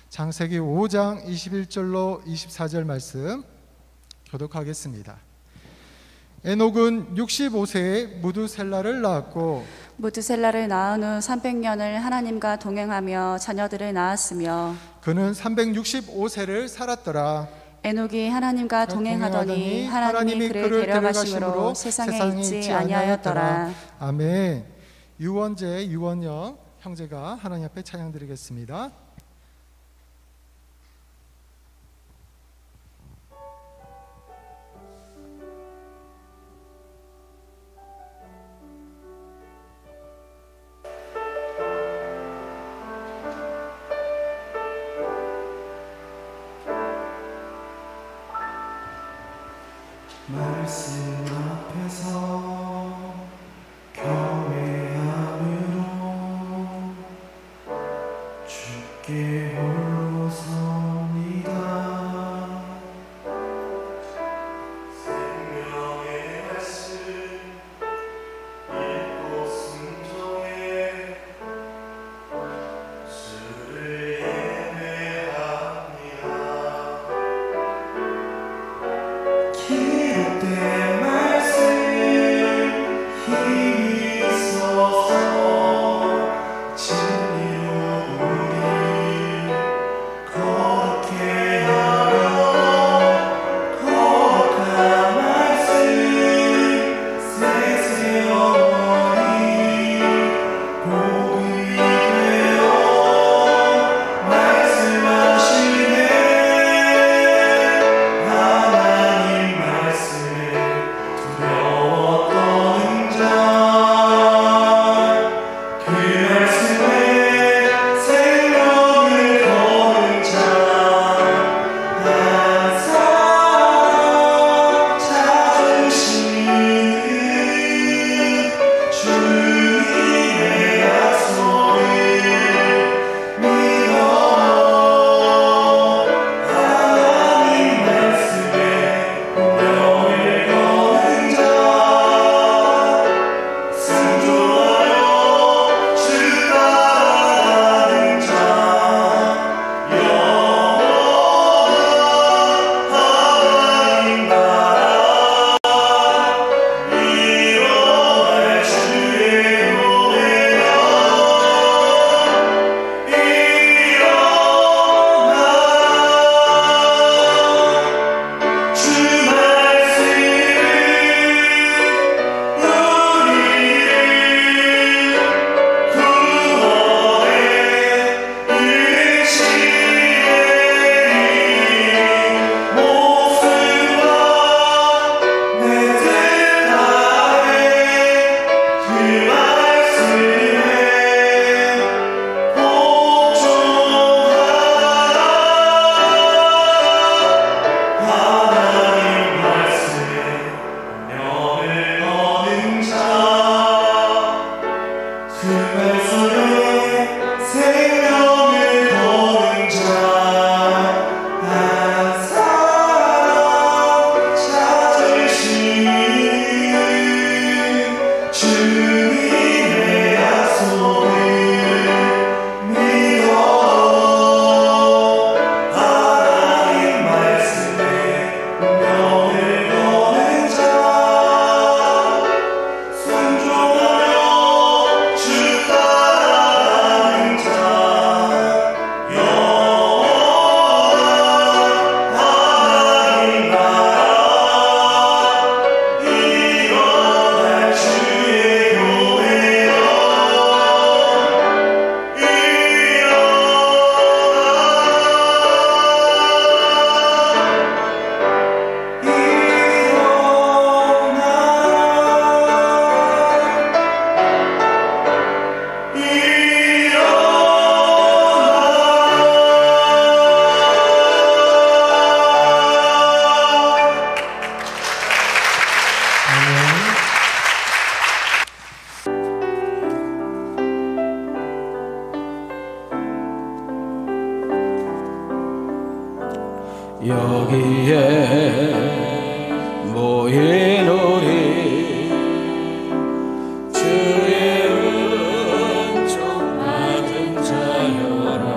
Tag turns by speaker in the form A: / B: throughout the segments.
A: 창세기 5장 21절로 24절 말씀 교독하겠습니다. 에녹은 65세에 무두셀라를 낳았고
B: 무두셀라를 낳은 후 300년을 하나님과 동행하며 자녀들을 낳았으며
A: 그는 365세를 살았더라.
B: 에녹이 하나님과 동행하더니 하나님이 그를 데려가심으로 세상에 있지 아니하였더라.
A: 아멘. 유원재 유원영 형제가 하나님 앞에 찬양드리겠습니다.
C: 말씀 앞에서 경외함으로 주께 홀로 섭니다. 생명의 말씀 읽고 순종해 주를 예배합니다. 기록된 말씀 힘이 있어서 진리로 우리 거룩해 하며 거룩한 말씀 세세 영원히 복음이 되어 말씀하시네. 하나님 말씀에 두려워 떠는 자, 그 말씀에 생명을 거는 자, 한 사람 찾으시는 주님의 약속을 믿어. 하나님 말씀에 운명을 거는 자, 순종하여 주 따라가는 자, 영원한 하나님 나라 이뤄갈 주의 교회여 일어나. 주 말씀은 우리를 구원에 이르시리니 목숨과 내 뜻 다해 그 말씀에 복종하라. 하나님 말씀에 명을 거는 자, 그 말씀에 생명을 거는 자, 한 사람 찾으시는 주님의 약속을 믿어. 하나님 말씀에 운명을 거는 자, 순종하여 주 따라가는 자, 영원한 하나님 나라 이뤄갈 주의 교회여
D: 여기에 모인 우리 주의 은총 받은 자여라.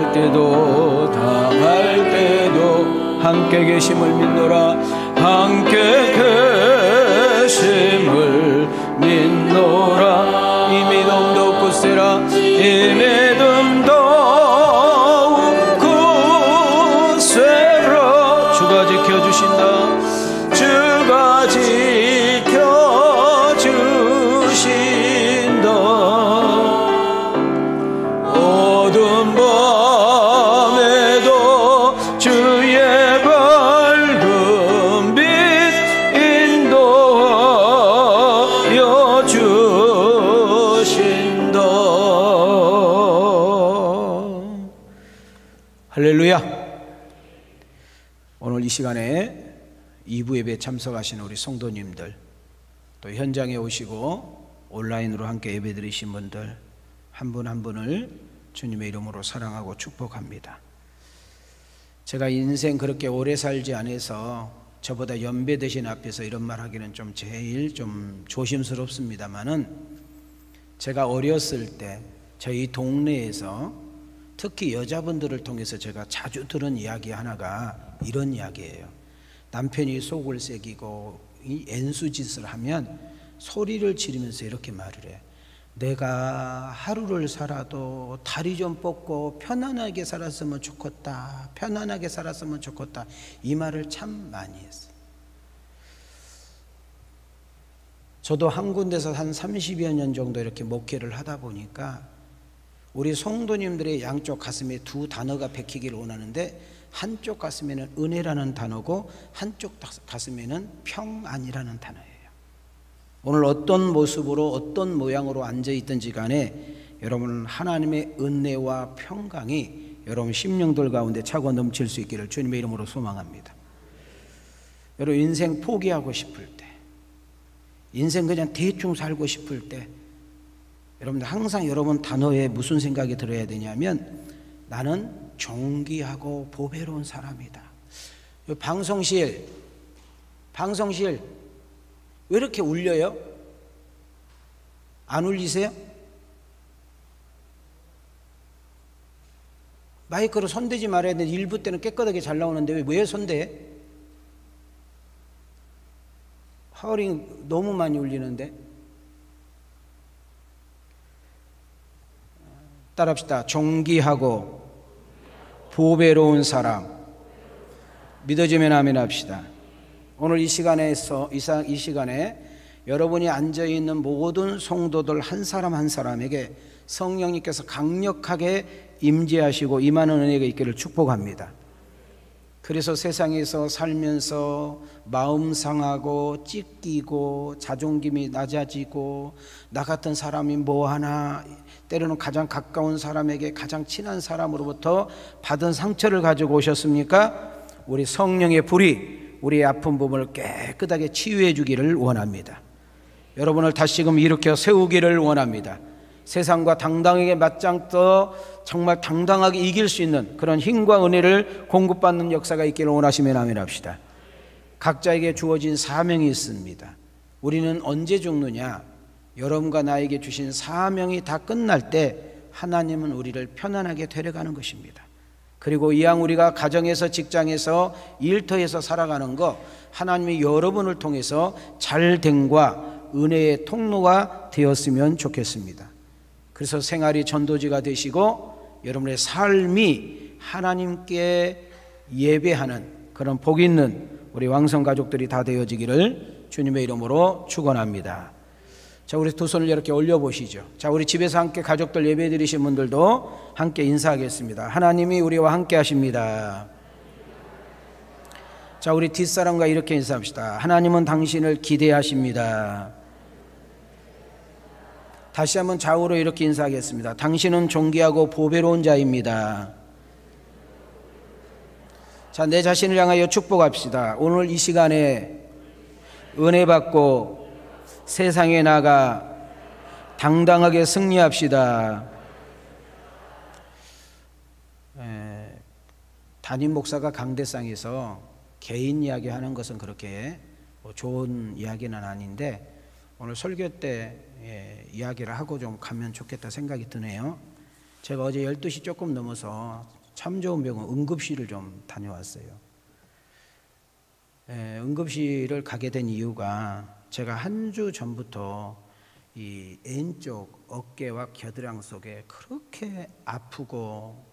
D: 할 때도 당할 때도 함께 계심을 믿노라. 함께 계심을 믿노라. 이 믿음도 굳세라. 이 믿음도 굳세라. 주가 지켜주신다. 주가 지켜주신다. 어두운 밤에도 주의 밝은 빛 인도하여 주신다. 할렐루야. 오늘 이 시간에 2부 예배에 참석하시는 우리 성도님들, 또 현장에 오시고 온라인으로 함께 예배 드리신 분들 한 분 한 분을 주님의 이름으로 사랑하고 축복합니다. 제가 인생 그렇게 오래 살지 않아서 저보다 연배 되신 앞에서 이런 말 하기는 좀 제일 좀 조심스럽습니다만은, 제가 어렸을 때 저희 동네에서 특히 여자분들을 통해서 제가 자주 들은 이야기 하나가 이런 이야기예요. 남편이 속을 새기고 이 엔수짓을 하면 소리를 지르면서 이렇게 말을 해. 내가 하루를 살아도 다리 좀 뻗고 편안하게 살았으면 좋겠다. 편안하게 살았으면 좋겠다. 이 말을 참 많이 했어요. 저도 한 군데서 한 30여 년 정도 이렇게 목회를 하다 보니까 우리 성도님들의 양쪽 가슴에 두 단어가 베히기를 원하는데, 한쪽 가슴에는 은혜라는 단어고 한쪽 가슴에는 평안이라는 단어예요. 오늘 어떤 모습으로 어떤 모양으로 앉아있든지 간에 여러분은 하나님의 은혜와 평강이 여러분 심령들 가운데 차고 넘칠 수 있기를 주님의 이름으로 소망합니다. 여러분 인생 포기하고 싶을 때, 인생 그냥 대충 살고 싶을 때, 여러분들 항상 여러분 단어에 무슨 생각이 들어야 되냐면, 나는 존귀하고 보배로운 사람이다. 방송실 왜 이렇게 울려요? 안 울리세요? 마이크로 손대지 말아야 되는데 일부 때는 깨끗하게 잘 나오는데 왜 손대? 하울링 너무 많이 울리는데. 따라합시다. 존귀하고 보배로운 사람. 믿어지면 아멘 합시다. 오늘 이 시간에 여러분이 앉아있는 모든 성도들 한 사람 한 사람에게 성령님께서 강력하게 임재하시고 임하는 은혜가 있기를 축복합니다. 그래서 세상에서 살면서 마음 상하고 찢기고 자존심이 낮아지고 나 같은 사람이 뭐하나, 때로는 가장 가까운 사람에게 가장 친한 사람으로부터 받은 상처를 가지고 오셨습니까? 우리 성령의 불이 우리의 아픈 부분을 깨끗하게 치유해 주기를 원합니다. 여러분을 다시금 일으켜 세우기를 원합니다. 세상과 당당하게 맞짱떠 정말 당당하게 이길 수 있는 그런 힘과 은혜를 공급받는 역사가 있기를 원하시면 아멘 합시다. 각자에게 주어진 사명이 있습니다. 우리는 언제 죽느냐? 여러분과 나에게 주신 사명이 다 끝날 때 하나님은 우리를 편안하게 데려가는 것입니다. 그리고 이왕 우리가 가정에서 직장에서 일터에서 살아가는 거, 하나님이 여러분을 통해서 잘됨과 은혜의 통로가 되었으면 좋겠습니다. 그래서 생활이 전도지가 되시고 여러분의 삶이 하나님께 예배하는 그런 복 있는 우리 왕성 가족들이 다 되어지기를 주님의 이름으로 축원합니다. 자, 우리 두 손을 이렇게 올려보시죠. 자, 우리 집에서 함께 가족들 예배 드리신 분들도 함께 인사하겠습니다. 하나님이 우리와 함께 하십니다. 자, 우리 뒷사람과 이렇게 인사합시다. 하나님은 당신을 기대하십니다. 다시 한번 좌우로 이렇게 인사하겠습니다. 당신은 존귀하고 보배로운 자입니다. 자, 내 자신을 향하여 축복합시다. 오늘 이 시간에 은혜 받고 세상에 나가 당당하게 승리합시다. 담임 목사가 강대상에서 개인 이야기 하는 것은 그렇게 좋은 이야기는 아닌데, 오늘 설교 때 이야기를 하고 좀 가면 좋겠다 생각이 드네요. 제가 어제 12시 조금 넘어서 참 좋은 병원 응급실을 좀 다녀왔어요. 응급실을 가게 된 이유가 제가 한 주 전부터 이 왼쪽 어깨와 겨드랑 속에 그렇게 아프고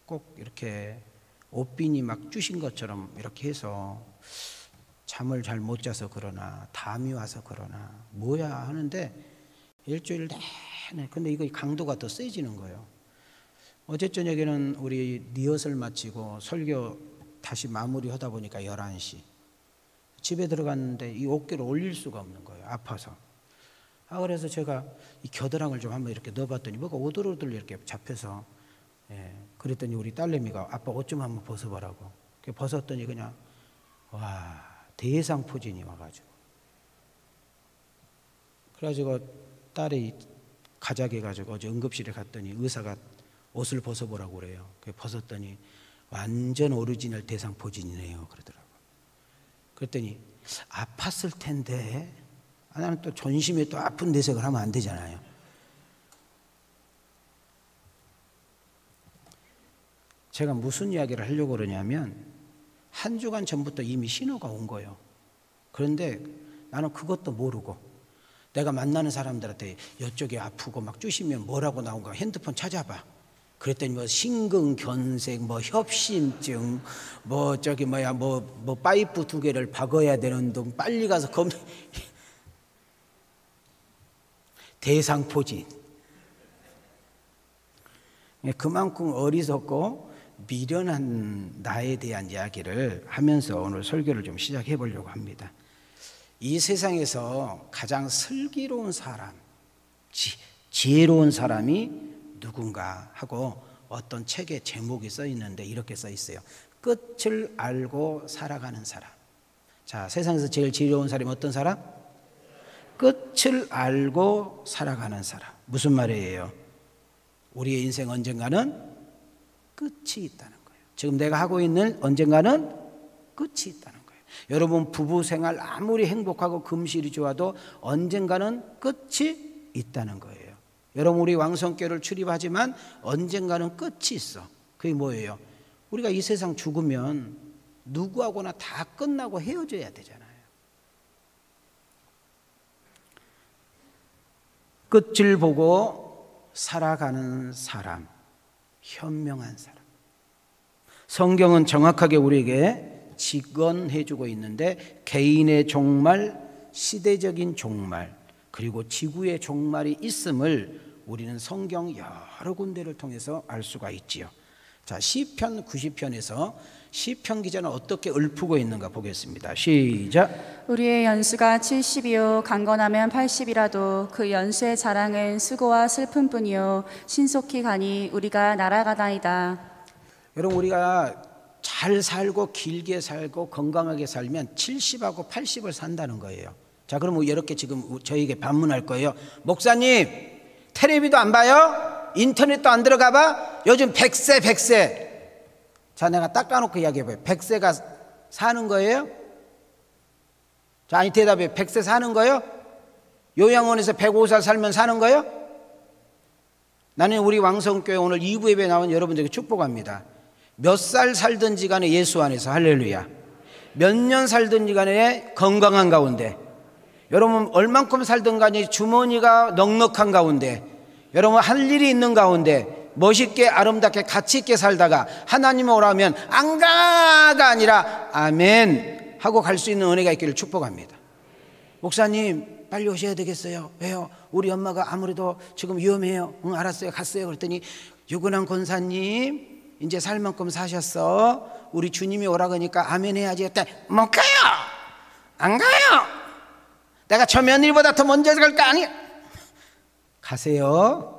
D: 꼭 이렇게 옷빈이 막 쭈신 것처럼 이렇게 해서 잠을 잘 못 자서 그러나 담이 와서 그러나 뭐야 하는데 일주일 내내 근데 이거 강도가 더 세지는 거예요. 어제 저녁에는 우리 리허설 마치고 설교 다시 마무리하다 보니까 11시 집에 들어갔는데 이 어깨를 올릴 수가 없는 거예요. 아파서. 그래서 제가 이 겨드랑이를 좀 한번 이렇게 넣어봤더니 뭐가 오돌오돌 이렇게 잡혀서 그랬더니 우리 딸내미가 아빠 옷 좀 한번 벗어보라고. 벗었더니 그냥 와 대상포진이 와가지고 그래가지고 딸이 가자해가지고 어제 응급실에 갔더니 의사가 옷을 벗어보라고 그래요. 벗었더니 완전 오리지널 대상포진이네요 그러더라고. 그랬더니 아팠을 텐데 나는 또 존심에 또 아픈 내색을 하면 안 되잖아요. 제가 무슨 이야기를 하려고 그러냐면 한 주간 전부터 이미 신호가 온 거예요. 그런데 나는 그것도 모르고 내가 만나는 사람들한테 이쪽이 아프고 막 쭈시면 뭐라고 나온가 핸드폰 찾아봐. 그랬더니 뭐 심근경색, 뭐 협심증, 뭐 저기 뭐야 뭐 파이프 2개를 박아야 되는 등 빨리 가서 대상포진. 그만큼 어리석고 미련한 나에 대한 이야기를 하면서 오늘 설교를 좀 시작해 보려고 합니다. 이 세상에서 가장 슬기로운 사람, 지혜로운 사람이 누군가 하고 어떤 책에 제목이 써 있는데 이렇게 써 있어요. 끝을 알고 살아가는 사람. 자, 세상에서 제일 지혜로운 사람이 어떤 사람? 끝을 알고 살아가는 사람. 무슨 말이에요? 우리의 인생 언젠가는 끝이 있다는 거예요. 지금 내가 하고 있는 언젠가는 끝이 있다는 거예요. 여러분 부부 생활 아무리 행복하고 금실이 좋아도 언젠가는 끝이 있다는 거예요. 여러분 우리 왕성교회를 출입하지만 언젠가는 끝이 있어. 그게 뭐예요? 우리가 이 세상 죽으면 누구하고나 다 끝나고 헤어져야 되잖아요. 끝을 보고 살아가는 사람, 현명한 사람. 성경은 정확하게 우리에게 직언해주고 있는데 개인의 종말, 시대적인 종말, 그리고 지구의 종말이 있음을 우리는 성경 여러 군데를 통해서 알 수가 있지요. 자, 시편 90편에서 시편 기자는 어떻게 읊고 있는가 보겠습니다. 시작.
B: 우리의 연수가 70이요 강건하면 80이라도 그 연수의 자랑은 수고와 슬픔뿐이요 신속히 가니 우리가 날아가다이다.
D: 여러분 우리가 잘 살고 길게 살고 건강하게 살면 70하고 80을 산다는 거예요. 자, 그럼 이렇게 지금 저에게 반문할 거예요. 목사님 텔레비도 안 봐요? 인터넷도 안 들어가 봐? 요즘 100세. 자, 내가 닦아놓고 이야기해봐요. 100세가 사는 거예요? 자, 아니 대답해. 100세 사는 거예요? 요양원에서 105살 살면 사는 거예요? 나는 우리 왕성교회 오늘 2부 예배 나온 여러분들에게 축복합니다. 몇 살 살든지 간에 예수 안에서 할렐루야. 몇 년 살든지 간에 건강한 가운데, 여러분 얼만큼 살든 간에 주머니가 넉넉한 가운데, 여러분 할 일이 있는 가운데 멋있게 아름답게 가치 있게 살다가 하나님 오라면 안 가가 아니라 아멘 하고 갈 수 있는 은혜가 있기를 축복합니다. 목사님 빨리 오셔야 되겠어요. 왜요? 우리 엄마가 아무래도 지금 위험해요. 응, 알았어요. 갔어요. 그랬더니 유근한 권사님 이제 살 만큼 사셨어. 우리 주님이 오라 그러니까 아멘 해야지. 했더니 못 가요. 안 가요. 내가 저 며느리보다 더 먼저 갈 거 아니야. 가세요.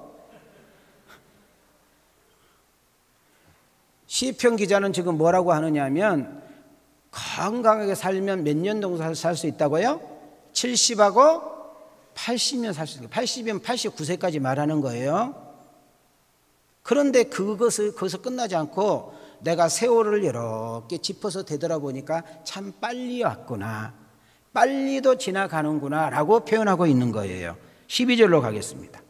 D: 시편 기자는 지금 뭐라고 하느냐면 건강하게 살면 몇 년 정도 살 수 있다고요? 70하고 80년 살 수 있어요. 80이면 89세까지 말하는 거예요. 그런데 거기서 끝나지 않고 내가 세월을 이렇게 짚어서 되돌아보니까 참 빨리 왔구나, 빨리도 지나가는구나 라고 표현하고 있는 거예요. 12절로 가겠습니다.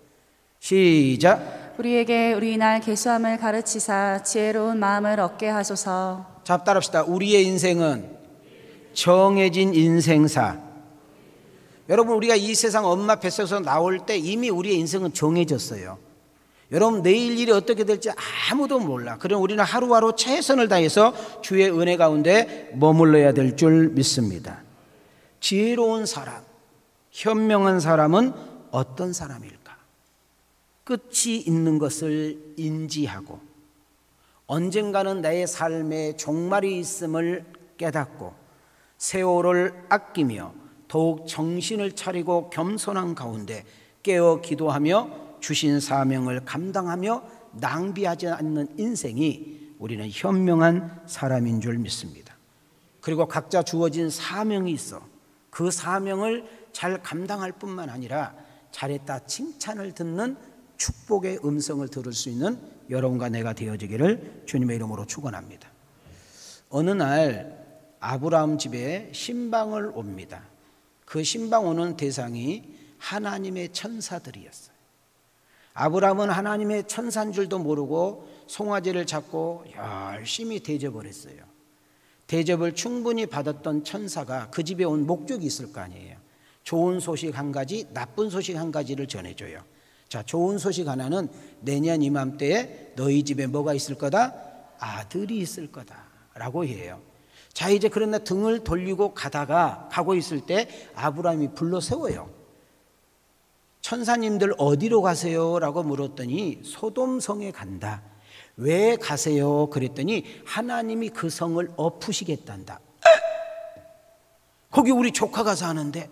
D: 시작.
B: 우리에게 우리 날 계수함을 가르치사 지혜로운 마음을 얻게 하소서.
D: 자, 따라합시다. 우리의 인생은 정해진 인생사. 여러분, 우리가 이 세상 엄마 뱃속에서 나올 때 이미 우리의 인생은 정해졌어요. 여러분, 내일 일이 어떻게 될지 아무도 몰라. 그럼 우리는 하루하루 최선을 다해서 주의 은혜 가운데 머물러야 될 줄 믿습니다. 지혜로운 사람, 현명한 사람은 어떤 사람일까? 끝이 있는 것을 인지하고 언젠가는 나의 삶에 종말이 있음을 깨닫고 세월을 아끼며 더욱 정신을 차리고 겸손한 가운데 깨어 기도하며 주신 사명을 감당하며 낭비하지 않는 인생이 우리는 현명한 사람인 줄 믿습니다. 그리고 각자 주어진 사명이 있어 그 사명을 잘 감당할 뿐만 아니라 잘했다 칭찬을 듣는 축복의 음성을 들을 수 있는 여러분과 내가 되어지기를 주님의 이름으로 축원합니다. 어느 날 아브라함 집에 신방을 옵니다. 그 신방 오는 대상이 하나님의 천사들이었어요. 아브라함은 하나님의 천사인 줄도 모르고 송아지를 잡고 열심히 대접을 했어요. 대접을 충분히 받았던 천사가 그 집에 온 목적이 있을 거 아니에요. 좋은 소식 한 가지, 나쁜 소식 한 가지를 전해줘요. 자, 좋은 소식 하나는 내년 이맘때에 너희 집에 뭐가 있을 거다? 아들이 있을 거다 라고 해요. 자, 이제 그런데 등을 돌리고 가고 있을 때 아브라함이 불러 세워요. 천사님들 어디로 가세요? 라고 물었더니 소돔성에 간다. 왜 가세요? 그랬더니 하나님이 그 성을 엎으시겠단다. 거기 우리 조카가 사는데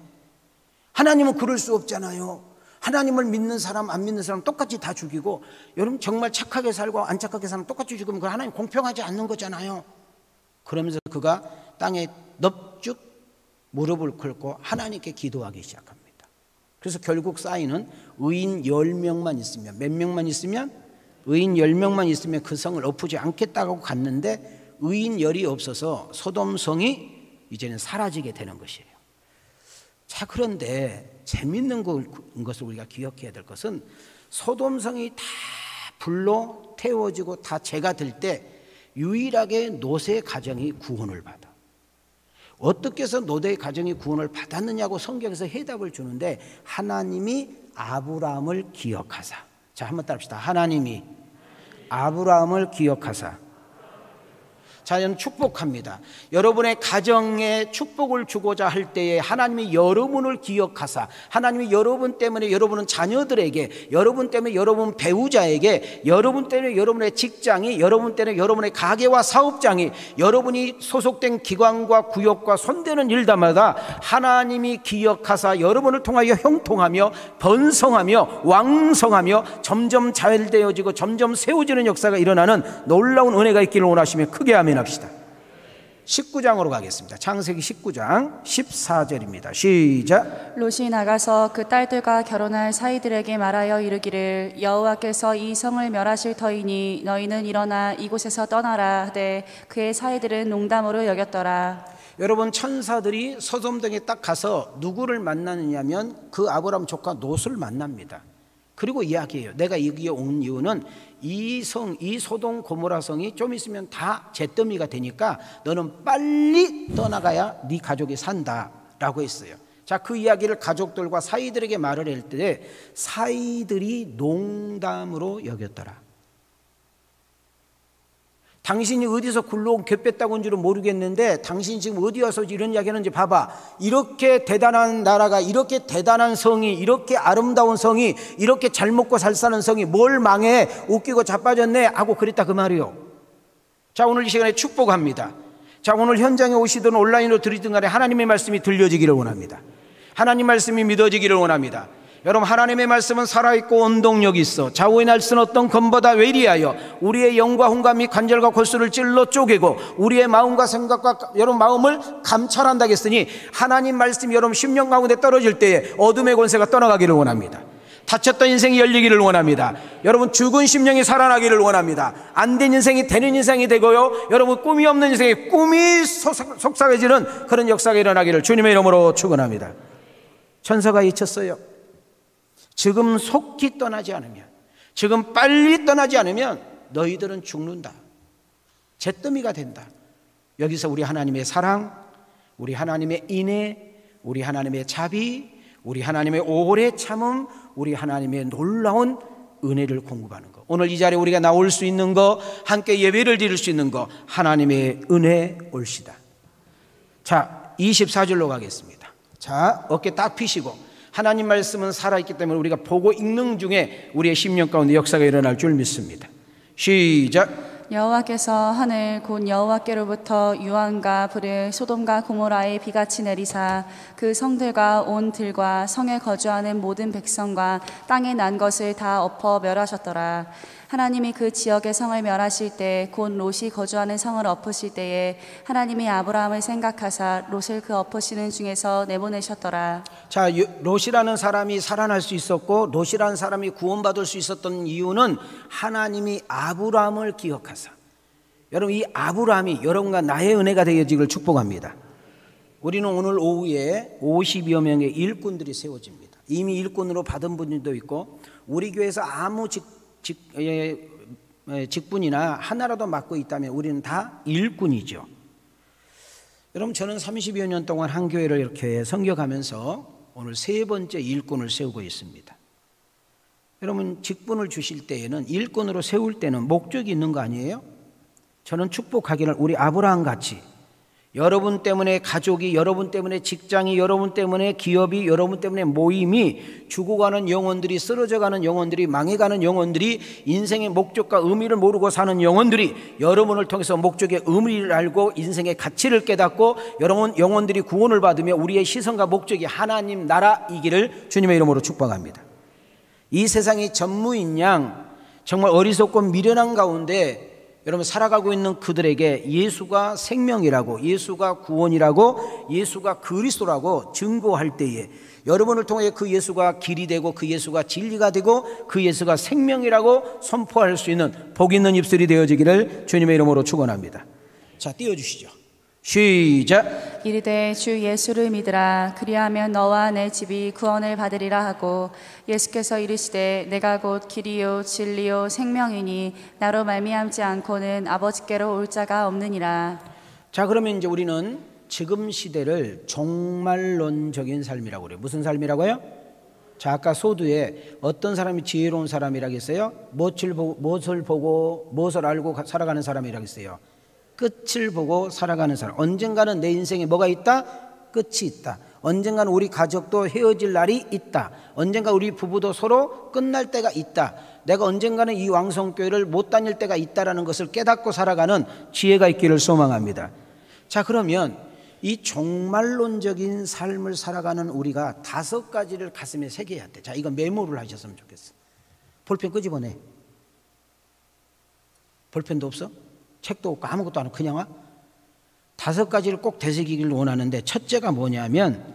D: 하나님은 그럴 수 없잖아요. 하나님을 믿는 사람 안 믿는 사람 똑같이 다 죽이고, 여러분 정말 착하게 살고 안 착하게 살면 똑같이 죽으면 그 하나님 공평하지 않는 거잖아요. 그러면서 그가 땅에 넙죽 무릎을 꿇고 하나님께 기도하기 시작합니다. 그래서 결국 사인은 의인 10명만 있으면, 몇 명만 있으면? 의인 10명만 있으면 그 성을 엎지 않겠다고 갔는데 의인 10이 없어서 소돔성이 이제는 사라지게 되는 것이에요. 자, 그런데 재밌는 것을 우리가 기억해야 될 것은 소돔성이 다 불로 태워지고 다 재가 될 때 유일하게 롯의 가정이 구원을 받아. 어떻게 해서 롯의 가정이 구원을 받았느냐고 성경에서 해답을 주는데 하나님이 아브라함을 기억하사. 자, 한번 따라합시다. 하나님이 아브라함을 기억하사. 자, 저는 축복합니다. 여러분의 가정에 축복을 주고자 할 때에 하나님이 여러분을 기억하사, 하나님이 여러분 때문에 여러분은 자녀들에게, 여러분 때문에 여러분 배우자에게, 여러분 때문에 여러분의 직장이, 여러분 때문에 여러분의 가게와 사업장이, 여러분이 소속된 기관과 구역과 손대는 일마다 하나님이 기억하사 여러분을 통하여 형통하며 번성하며 왕성하며 점점 잘되어지고 점점 세워지는 역사가 일어나는 놀라운 은혜가 있기를 원하시며 크게 아멘 합시다. 19장으로 가겠습니다. 창세기 19장 14절입니다. 시작.
B: 롯이 나가서 그 딸들과 결혼할 사이들에게 말하여 이르기를 여호와께서 이 성을 멸하실 터이니 너희는 일어나 이곳에서 떠나라 하되 그의 사이들은 농담으로 여겼더라.
D: 여러분, 천사들이 소돔성에 딱 가서 누구를 만나느냐면 그 아브라함 조카 롯을 만납니다. 그리고 이야기해요. 내가 여기에 온 이유는 이 소돔 고모라 성이 좀 있으면 다 잿더미가 되니까 너는 빨리 떠나가야 네 가족이 산다라고 했어요. 자, 그 이야기를 가족들과 사이들에게 말을 할 때 사이들이 농담으로 여겼더라. 당신이 어디서 굴러온 갯배 온 줄은 모르겠는데 당신이 지금 어디 와서 이런 이야기 하는지 봐봐. 이렇게 대단한 나라가, 이렇게 대단한 성이, 이렇게 아름다운 성이, 이렇게 잘 먹고 잘 사는 성이 뭘 망해, 웃기고 자빠졌네 하고 그랬다 그 말이요. 자, 오늘 이 시간에 축복합니다. 자, 오늘 현장에 오시든 온라인으로 들으시든 간에 하나님의 말씀이 들려지기를 원합니다. 하나님 말씀이 믿어지기를 원합니다. 여러분, 하나님의 말씀은 살아있고 원동력이 있어 좌우의 날선 어떤 검보다 외리하여 우리의 영과 혼과 및 관절과 골수를 찔러 쪼개고 우리의 마음과 생각과 여러분 마음을 감찰한다 했으니 하나님 말씀이 여러분 심령 가운데 떨어질 때에 어둠의 권세가 떠나가기를 원합니다. 닫혔던 인생이 열리기를 원합니다. 여러분, 죽은 심령이 살아나기를 원합니다. 안 된 인생이 되는 인생이 되고요, 여러분 꿈이 없는 인생이 꿈이 속삭여지는 그런 역사가 일어나기를 주님의 이름으로 축원합니다. 천사가 외쳤어요. 지금 속히 떠나지 않으면, 지금 빨리 떠나지 않으면 너희들은 죽는다. 잿더미가 된다. 여기서 우리 하나님의 사랑, 우리 하나님의 인애, 우리 하나님의 자비, 우리 하나님의 오래 참음, 우리 하나님의 놀라운 은혜를 공급하는 것. 오늘 이 자리에 우리가 나올 수 있는 것, 함께 예배를 드릴 수 있는 것, 하나님의 은혜 올시다. 자, 24절로 가겠습니다. 자, 어깨 딱 펴시고, 하나님 말씀은 살아있기 때문에 우리가 보고 읽는 중에 우리의 심령 가운데 역사가 일어날 줄 믿습니다. 시작.
B: 여호와께서 하늘 곧 여호와께로부터 유황과 불을 소돔과 고모라에 비같이 내리사 그 성들과 온 들과 성에 거주하는 모든 백성과 땅에 난 것을 다 엎어 멸하셨더라. 하나님이 그 지역의 성을 멸하실 때 곧 롯이 거주하는 성을 엎으실 때에 하나님이 아브라함을 생각하사 롯을 그 엎으시는 중에서 내보내셨더라.
D: 자, 롯이라는 사람이 살아날 수 있었고 롯이라는 사람이 구원받을 수 있었던 이유는 하나님이 아브라함을 기억하사. 여러분, 이 아브라함이 여러분과 나의 은혜가 되어지기를 축복합니다. 우리는 오늘 오후에 50여 명의 일꾼들이 세워집니다. 이미 일꾼으로 받은 분들도 있고 우리 교회에서 아무 직분이나 하나라도 맡고 있다면 우리는 다 일꾼이죠. 여러분, 저는 30여 년 동안 한 교회를 이렇게 섬겨가면서 오늘 세 번째 일꾼을 세우고 있습니다. 여러분, 직분을 주실 때에는 일꾼으로 세울 때는 목적이 있는 거 아니에요? 저는 축복하기를 우리 아브라함 같이 여러분 때문에 가족이, 여러분 때문에 직장이, 여러분 때문에 기업이, 여러분 때문에 모임이, 죽어가는 영혼들이, 쓰러져가는 영혼들이, 망해가는 영혼들이, 인생의 목적과 의미를 모르고 사는 영혼들이 여러분을 통해서 목적의 의미를 알고 인생의 가치를 깨닫고 여러분 영혼들이 구원을 받으며 우리의 시선과 목적이 하나님 나라이기를 주님의 이름으로 축복합니다. 이 세상이 전무인 양 정말 어리석고 미련한 가운데 여러분 살아가고 있는 그들에게 예수가 생명이라고, 예수가 구원이라고, 예수가 그리스도라고 증거할 때에 여러분을 통해 그 예수가 길이 되고 그 예수가 진리가 되고 그 예수가 생명이라고 선포할 수 있는 복 있는 입술이 되어지기를 주님의 이름으로 축원합니다. 자, 띄워주시죠. 시작.
B: 이르되 주 예수를 믿으라. 그리하면 너와 내 집이 구원을 받으리라 하고 예수께서 이르시되 내가 곧 길이요 진리요 생명이니 나로 말미암지 않고는 아버지께로 올 자가 없느니라.
D: 자, 그러면 이제 우리는 지금 시대를 종말론적인 삶이라고 그래요. 무슨 삶이라고요? 자, 아까 소두에 어떤 사람이 지혜로운 사람이라고 했어요? 무엇을 보고 무엇을 알고 살아가는 사람이라고 했어요? 끝을 보고 살아가는 사람. 언젠가는 내 인생에 뭐가 있다? 끝이 있다. 언젠가는 우리 가족도 헤어질 날이 있다. 언젠가 우리 부부도 서로 끝날 때가 있다. 내가 언젠가는 이 왕성교회를 못 다닐 때가 있다라는 것을 깨닫고 살아가는 지혜가 있기를 소망합니다. 자, 그러면 이 종말론적인 삶을 살아가는 우리가 5가지를 가슴에 새겨야 돼. 자, 이거 메모를 하셨으면 좋겠어. 볼펜 끄집어내. 볼펜도 없어? 책도 없고 아무것도 안 하고 그냥 와? 5가지를 꼭 되새기기를 원하는데, 첫째가 뭐냐면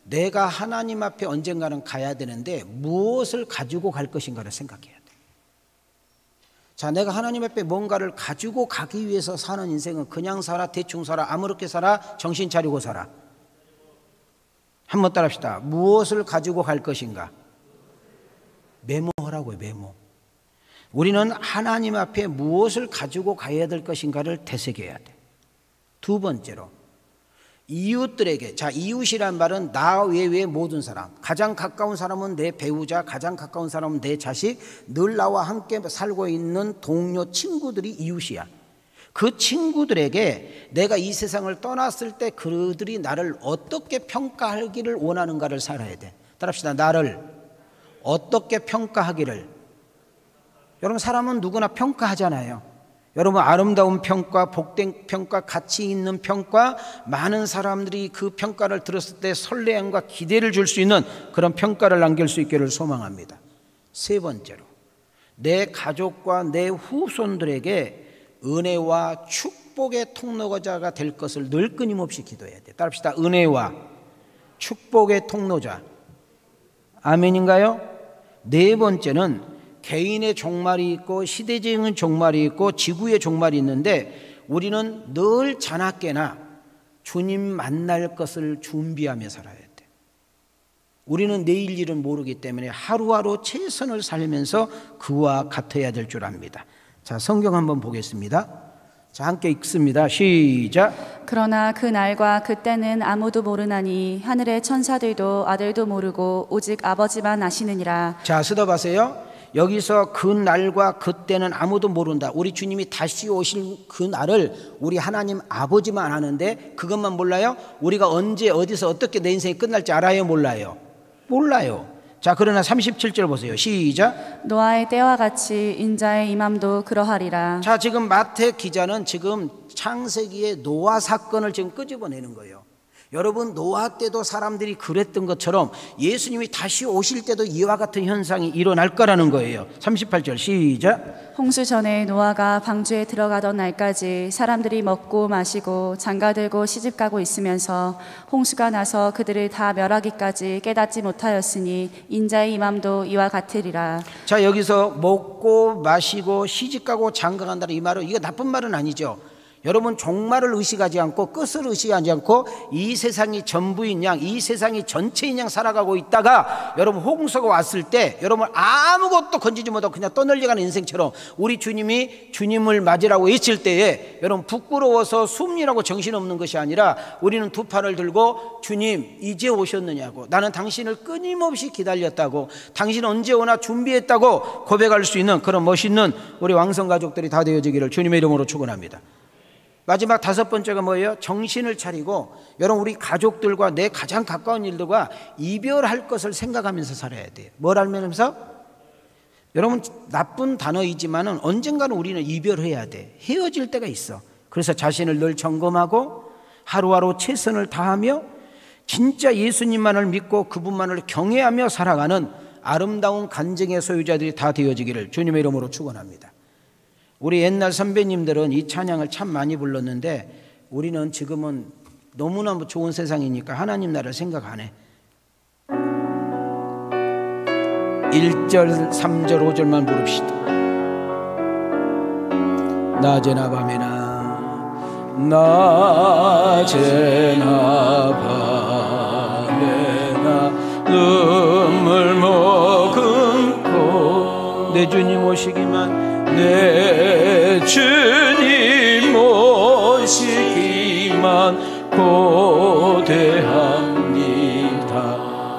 D: 내가 하나님 앞에 언젠가는 가야 되는데 무엇을 가지고 갈 것인가를 생각해야 돼. 자, 내가 하나님 앞에 뭔가를 가지고 가기 위해서 사는 인생은 그냥 살아, 대충 살아, 아무렇게 살아, 정신 차리고 살아. 한번 따라합시다. 무엇을 가지고 갈 것인가? 메모하라고요. 메모. 우리는 하나님 앞에 무엇을 가지고 가야 될 것인가를 되새겨야 돼. 2번째로 이웃들에게, 자, 이웃이란 말은 나 외의 모든 사람, 가장 가까운 사람은 내 배우자, 가장 가까운 사람은 내 자식, 늘 나와 함께 살고 있는 동료, 친구들이 이웃이야. 그 친구들에게 내가 이 세상을 떠났을 때 그들이 나를 어떻게 평가하기를 원하는가를 살아야 돼. 따라합시다. 나를 어떻게 평가하기를. 여러분, 사람은 누구나 평가하잖아요. 여러분, 아름다운 평가, 복된 평가, 가치 있는 평가, 많은 사람들이 그 평가를 들었을 때 설레임과 기대를 줄 수 있는 그런 평가를 남길 수 있기를 소망합니다. 3번째로 내 가족과 내 후손들에게 은혜와 축복의 통로자가 될 것을 늘 끊임없이 기도해야 돼. 따라합시다. 은혜와 축복의 통로자. 아멘인가요? 4번째는 개인의 종말이 있고 시대적인 종말이 있고 지구의 종말이 있는데 우리는 늘 자나깨나 주님 만날 것을 준비하며 살아야 돼. 우리는 내일 일은 모르기 때문에 하루하루 최선을 살면서 그와 같아야 될 줄 압니다. 자, 성경 한번 보겠습니다. 자, 함께 읽습니다. 시작.
B: 그러나 그 날과 그때는 아무도 모르나니 하늘의 천사들도 아들도 모르고 오직 아버지만 아시느니라.
D: 자, 스톱하세요. 여기서 그 날과 그때는 아무도 모른다. 우리 주님이 다시 오실 그 날을 우리 하나님 아버지만 아는데 그것만 몰라요? 우리가 언제 어디서 어떻게 내 인생이 끝날지 알아요? 몰라요? 몰라요. 자, 그러나 37절 보세요. 시작.
B: 노아의 때와 같이 인자의 임함도 그러하리라.
D: 자, 지금 마태 기자는 지금 창세기의 노아 사건을 지금 끄집어내는 거예요. 여러분, 노아 때도 사람들이 그랬던 것처럼 예수님이 다시 오실 때도 이와 같은 현상이 일어날 거라는 거예요. 38절 시작.
B: 홍수 전에 노아가 방주에 들어가던 날까지 사람들이 먹고 마시고 장가들고 시집가고 있으면서 홍수가 나서 그들을 다 멸하기까지 깨닫지 못하였으니 인자의 임함도 이와 같으리라.
D: 자, 여기서 먹고 마시고 시집가고 장가간다는 이 말은 이거 나쁜 말은 아니죠. 여러분, 종말을 의식하지 않고 끝을 의식하지 않고 이 세상이 전부인 양, 이 세상이 전체인 양 살아가고 있다가 여러분 홍수가 왔을 때 여러분 아무것도 건지지 못하고 그냥 떠널려가는 인생처럼 우리 주님이 주님을 맞으라고 외칠 때에 여러분 부끄러워서 숨이라고 정신없는 것이 아니라 우리는 두 팔을 들고 주님 이제 오셨느냐고, 나는 당신을 끊임없이 기다렸다고, 당신 언제 오나 준비했다고 고백할 수 있는 그런 멋있는 우리 왕성 가족들이 다 되어지기를 주님의 이름으로 축원합니다. 마지막 다섯 번째가 뭐예요? 정신을 차리고 여러분 우리 가족들과 내 가장 가까운 일들과 이별할 것을 생각하면서 살아야 돼요. 뭘 알면서? 여러분, 나쁜 단어이지만은 언젠가는 우리는 이별해야 돼. 헤어질 때가 있어. 그래서 자신을 늘 점검하고 하루하루 최선을 다하며 진짜 예수님만을 믿고 그분만을 경외하며 살아가는 아름다운 간증의 소유자들이 다 되어지기를 주님의 이름으로 축원합니다. 우리 옛날 선배님들은 이 찬양을 참 많이 불렀는데 우리는 지금은 너무나 좋은 세상이니까 하나님 나라를 생각 안 해. 1절, 3절, 5절만 부릅시다. 낮에나 밤에나 낮에나 밤에나 눈물 머금고 내 주님 오시기만, 내 주님 오시기만 고대합니다.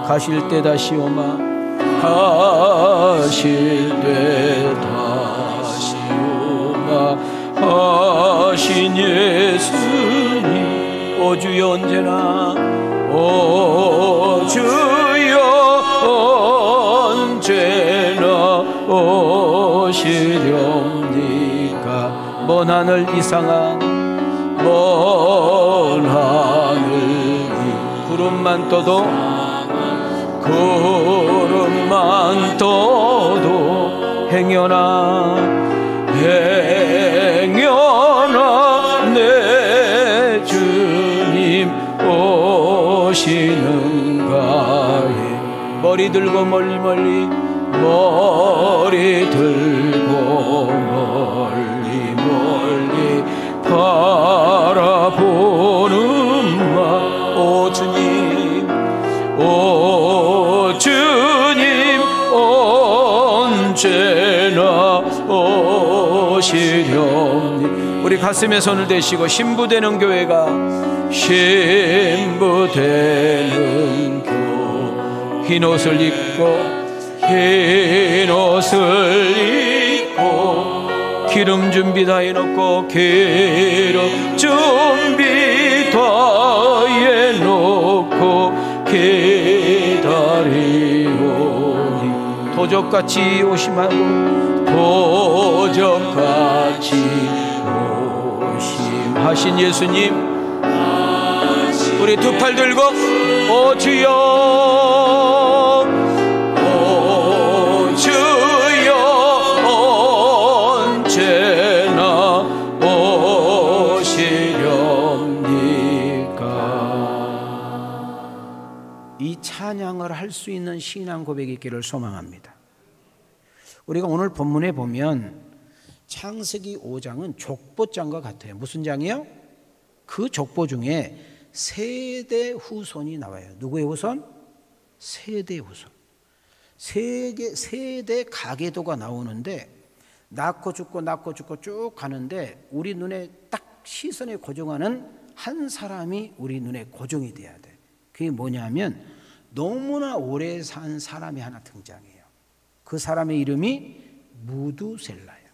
D: 가실 때 다시 오마, 가실 때 다시 오마 하신 예수님, 오 주여 언제나, 오 주여 언제나 오시렵니까. 먼 하늘 이상한 먼 하늘 구름만 떠도 구름만 떠도 행여나 행여나 내 주님 오시는가에 머리 들고 멀리 멀리 머리 들고 멀리 멀리 바라보는 마, 오 주님, 오 주님 언제나 오시렵니. 우리 가슴에 손을 대시고 신부되는 교회가, 신부되는 교회, 흰 옷을 입고 흰 옷을 입고 기름 준비 다 해놓고 기름 준비 다 해놓고 기다리오니 도적같이 오심하고 도적같이 오심하신 예수님, 우리 두 팔 들고 오 주여 주여 언제나 오시렵니까. 이 찬양을 할 수 있는 신앙 고백이 있기를 소망합니다. 우리가 오늘 본문에 보면 창세기 5장은 족보장과 같아요. 무슨 장이요? 그 족보 중에 세대 후손이 나와요. 누구의 후손? 세대 후손. 세대 가계도가 나오는데 낳고 죽고 쭉 가는데 우리 눈에 딱 시선에 고정하는 한 사람이 우리 눈에 고정이 돼야 돼. 그게 뭐냐면 너무나 오래 산 사람이 하나 등장해요. 그 사람의 이름이 무두셀라예요.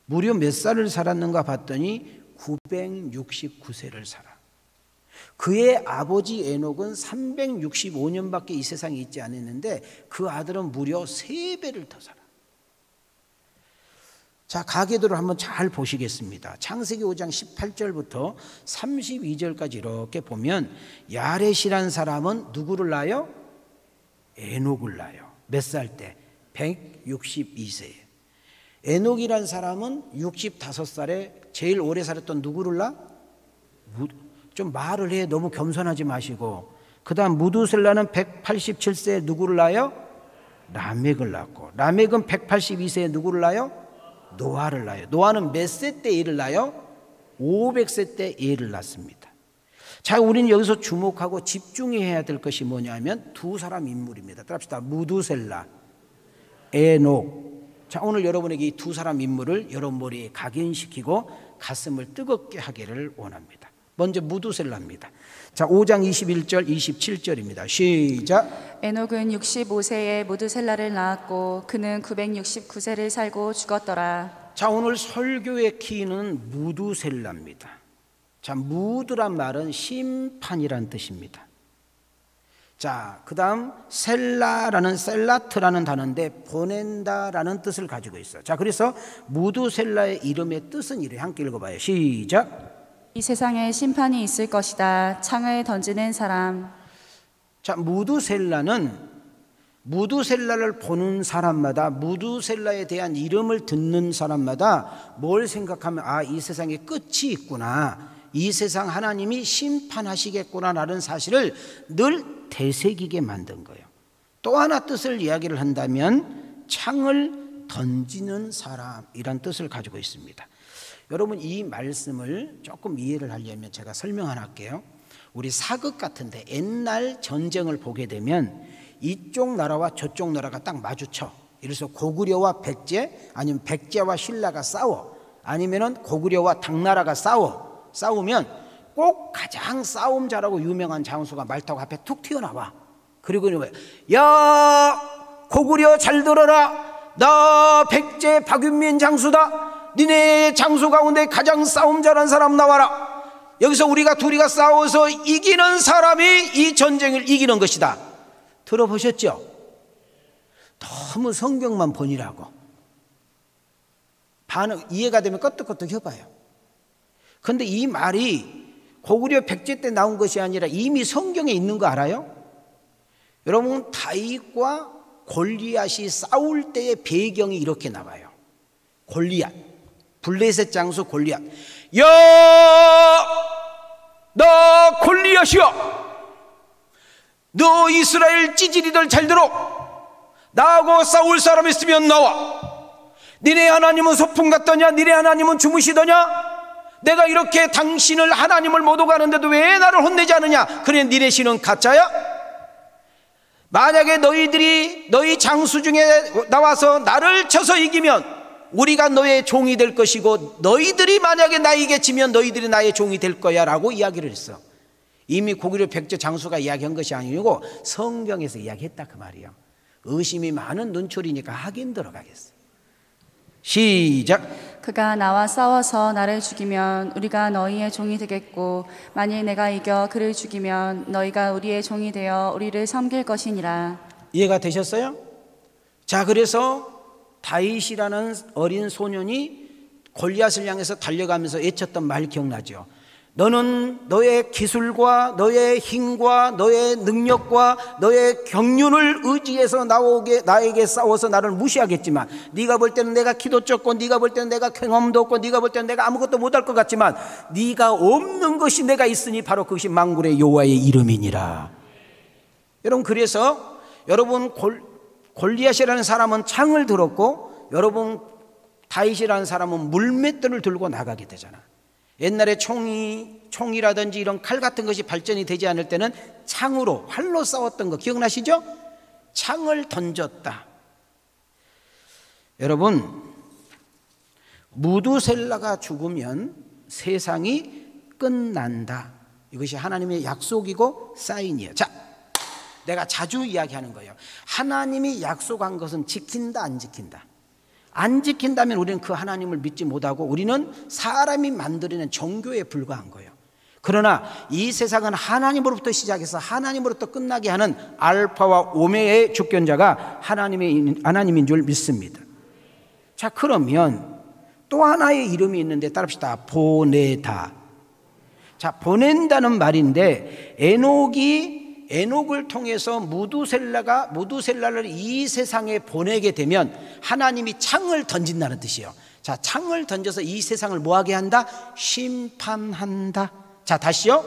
D: 무려 몇 살을 살았는가 봤더니 969세를 살아. 그의 아버지 에녹은 365년밖에 이 세상에 있지 않았는데 그 아들은 무려 3배를 더 살아. 자, 가계도를 한번 잘 보시겠습니다. 창세기 5장 18절부터 32절까지 이렇게 보면 야렛이란 사람은 누구를 낳아요? 에녹을 낳아요. 몇 살 때? 162세에. 에녹이란 사람은 65살에 제일 오래 살았던 누구를 낳아? 좀 말을 해. 너무 겸손하지 마시고. 그 다음 무두셀라는 187세에 누구를 낳아요? 라멕을 낳고. 라멕은 182세에 누구를 낳아요? 노아를 낳아요. 노아는 몇 세 때 애를 낳아요? 500세 때 애를 낳습니다. 자, 우리는 여기서 주목하고 집중해야 될 것이 뭐냐면 두 사람 인물입니다. 따라합시다. 무두셀라, 에녹. 자, 오늘 여러분에게 이 두 사람 인물을 여러분 머리에 각인시키고 가슴을 뜨겁게 하기를 원합니다. 먼저 무두셀라입니다. 자, 5장 21절 27절입니다. 시작.
B: 에녹은 65세에 무두셀라를 낳았고 그는 969세를 살고 죽었더라.
D: 자, 오늘 설교의 키는 무두셀라입니다. 자, 무드란 말은 심판이란 뜻입니다. 자, 그 다음 셀라트라는 단어인데 보낸다라는 뜻을 가지고 있어요. 자, 그래서 무두셀라의 이름의 뜻은 이래요. 함께 읽어봐요. 시작.
B: 이 세상에 심판이 있을 것이다. 창을 던지는 사람.
D: 자, 무두셀라를 보는 사람마다, 무두셀라에 대한 이름을 듣는 사람마다 뭘 생각하면 아, 이 세상에 끝이 있구나, 이 세상 하나님이 심판하시겠구나라는 사실을 늘 되새기게 만든 거예요. 또 하나 뜻을 이야기를 한다면 창을 던지는 사람이란 뜻을 가지고 있습니다. 여러분, 이 말씀을 조금 이해를 하려면 제가 설명 하나 할게요. 우리 사극 같은데 옛날 전쟁을 보게 되면 이쪽 나라와 저쪽 나라가 딱 마주쳐. 이래서 고구려와 백제, 아니면 백제와 신라가 싸워, 아니면은 고구려와 당나라가 싸우면 꼭 가장 싸움 잘하고 유명한 장수가 말 타고 앞에 툭 튀어나와. 그리고 이러는 거예요. 야, 고구려 잘 들어라. 나 백제 박윤민 장수다. 니네 장수 가운데 가장 싸움 잘한 사람 나와라. 여기서 우리가 둘이가 싸워서 이기는 사람이 이 전쟁을 이기는 것이다. 들어보셨죠? 너무 성경만 보니라고. 반응 이해가 되면 끄떡끄떡 해봐요. 그런데 이 말이 고구려 백제 때 나온 것이 아니라 이미 성경에 있는 거 알아요? 여러분, 다윗과 골리앗이 싸울 때의 배경이 이렇게 나와요. 골리앗, 블레셋 장수 골리앗. 야, 나 골리앗이야. 너 이스라엘 찌질이들 잘 들어. 나하고 싸울 사람 있으면 나와. 니네 하나님은 소풍 갔더냐? 니네 하나님은 주무시더냐? 내가 이렇게 당신을 하나님을 못 오가는데도 왜 나를 혼내지 않느냐? 그래, 니네 신은 가짜야? 만약에 너희 장수 중에 나와서 나를 쳐서 이기면 우리가 너의 종이 될 것이고, 너희들이 만약에 나에게 지면 너희들이 나의 종이 될 거야 라고 이야기를 했어. 이미 고구려 백제 장수가 이야기한 것이 아니고 성경에서 이야기했다 그 말이에요. 의심이 많은 눈초리니까 하긴 들어가겠어. 시작.
B: 그가 나와 싸워서 나를 죽이면 우리가 너희의 종이 되겠고, 만일 내가 이겨 그를 죽이면 너희가 우리의 종이 되어 우리를 섬길 것이니라. 이해가
D: 되셨어요? 자, 그래서 다윗이라는 어린 소년이 골리앗을 향해서 달려가면서 외쳤던 말 기억나죠? 너는 너의 기술과 너의 힘과 너의 능력과 너의 경륜을 의지해서 나에게 싸워서 나를 무시하겠지만, 네가 볼 때는 내가 키도 적고, 네가 볼 때는 내가 경험도 없고, 네가 볼 때는 내가 아무것도 못할 것 같지만, 네가 없는 것이 내가 있으니 바로 그것이 만군의 여호와의 이름이니라. 여러분, 그래서 여러분 골리앗이라는 사람은 창을 들었고, 여러분 다윗이라는 사람은 물맷돌을 들고 나가게 되잖아. 옛날에 총이라든지 이런 칼 같은 것이 발전이 되지 않을 때는 창으로, 활로 싸웠던 거 기억나시죠? 창을 던졌다. 여러분, 무두셀라가 죽으면 세상이 끝난다. 이것이 하나님의 약속이고 사인이에요. 자, 내가 자주 이야기하는 거예요. 하나님이 약속한 것은 지킨다, 안 지킨다? 안 지킨다면 우리는 그 하나님을 믿지 못하고 우리는 사람이 만들어낸 종교에 불과한 거예요. 그러나 이 세상은 하나님으로부터 시작해서 하나님으로부터 끝나게 하는 알파와 오메의 주권자가 하나님인 줄 믿습니다. 자, 그러면 또 하나의 이름이 있는데 따라합시다. 보내다. 자, 보낸다는 말인데 에녹을 통해서 무두셀라를 이 세상에 보내게 되면 하나님이 창을 던진다는 뜻이에요. 자, 창을 던져서 이 세상을 뭐하게 한다? 심판한다. 자, 다시요.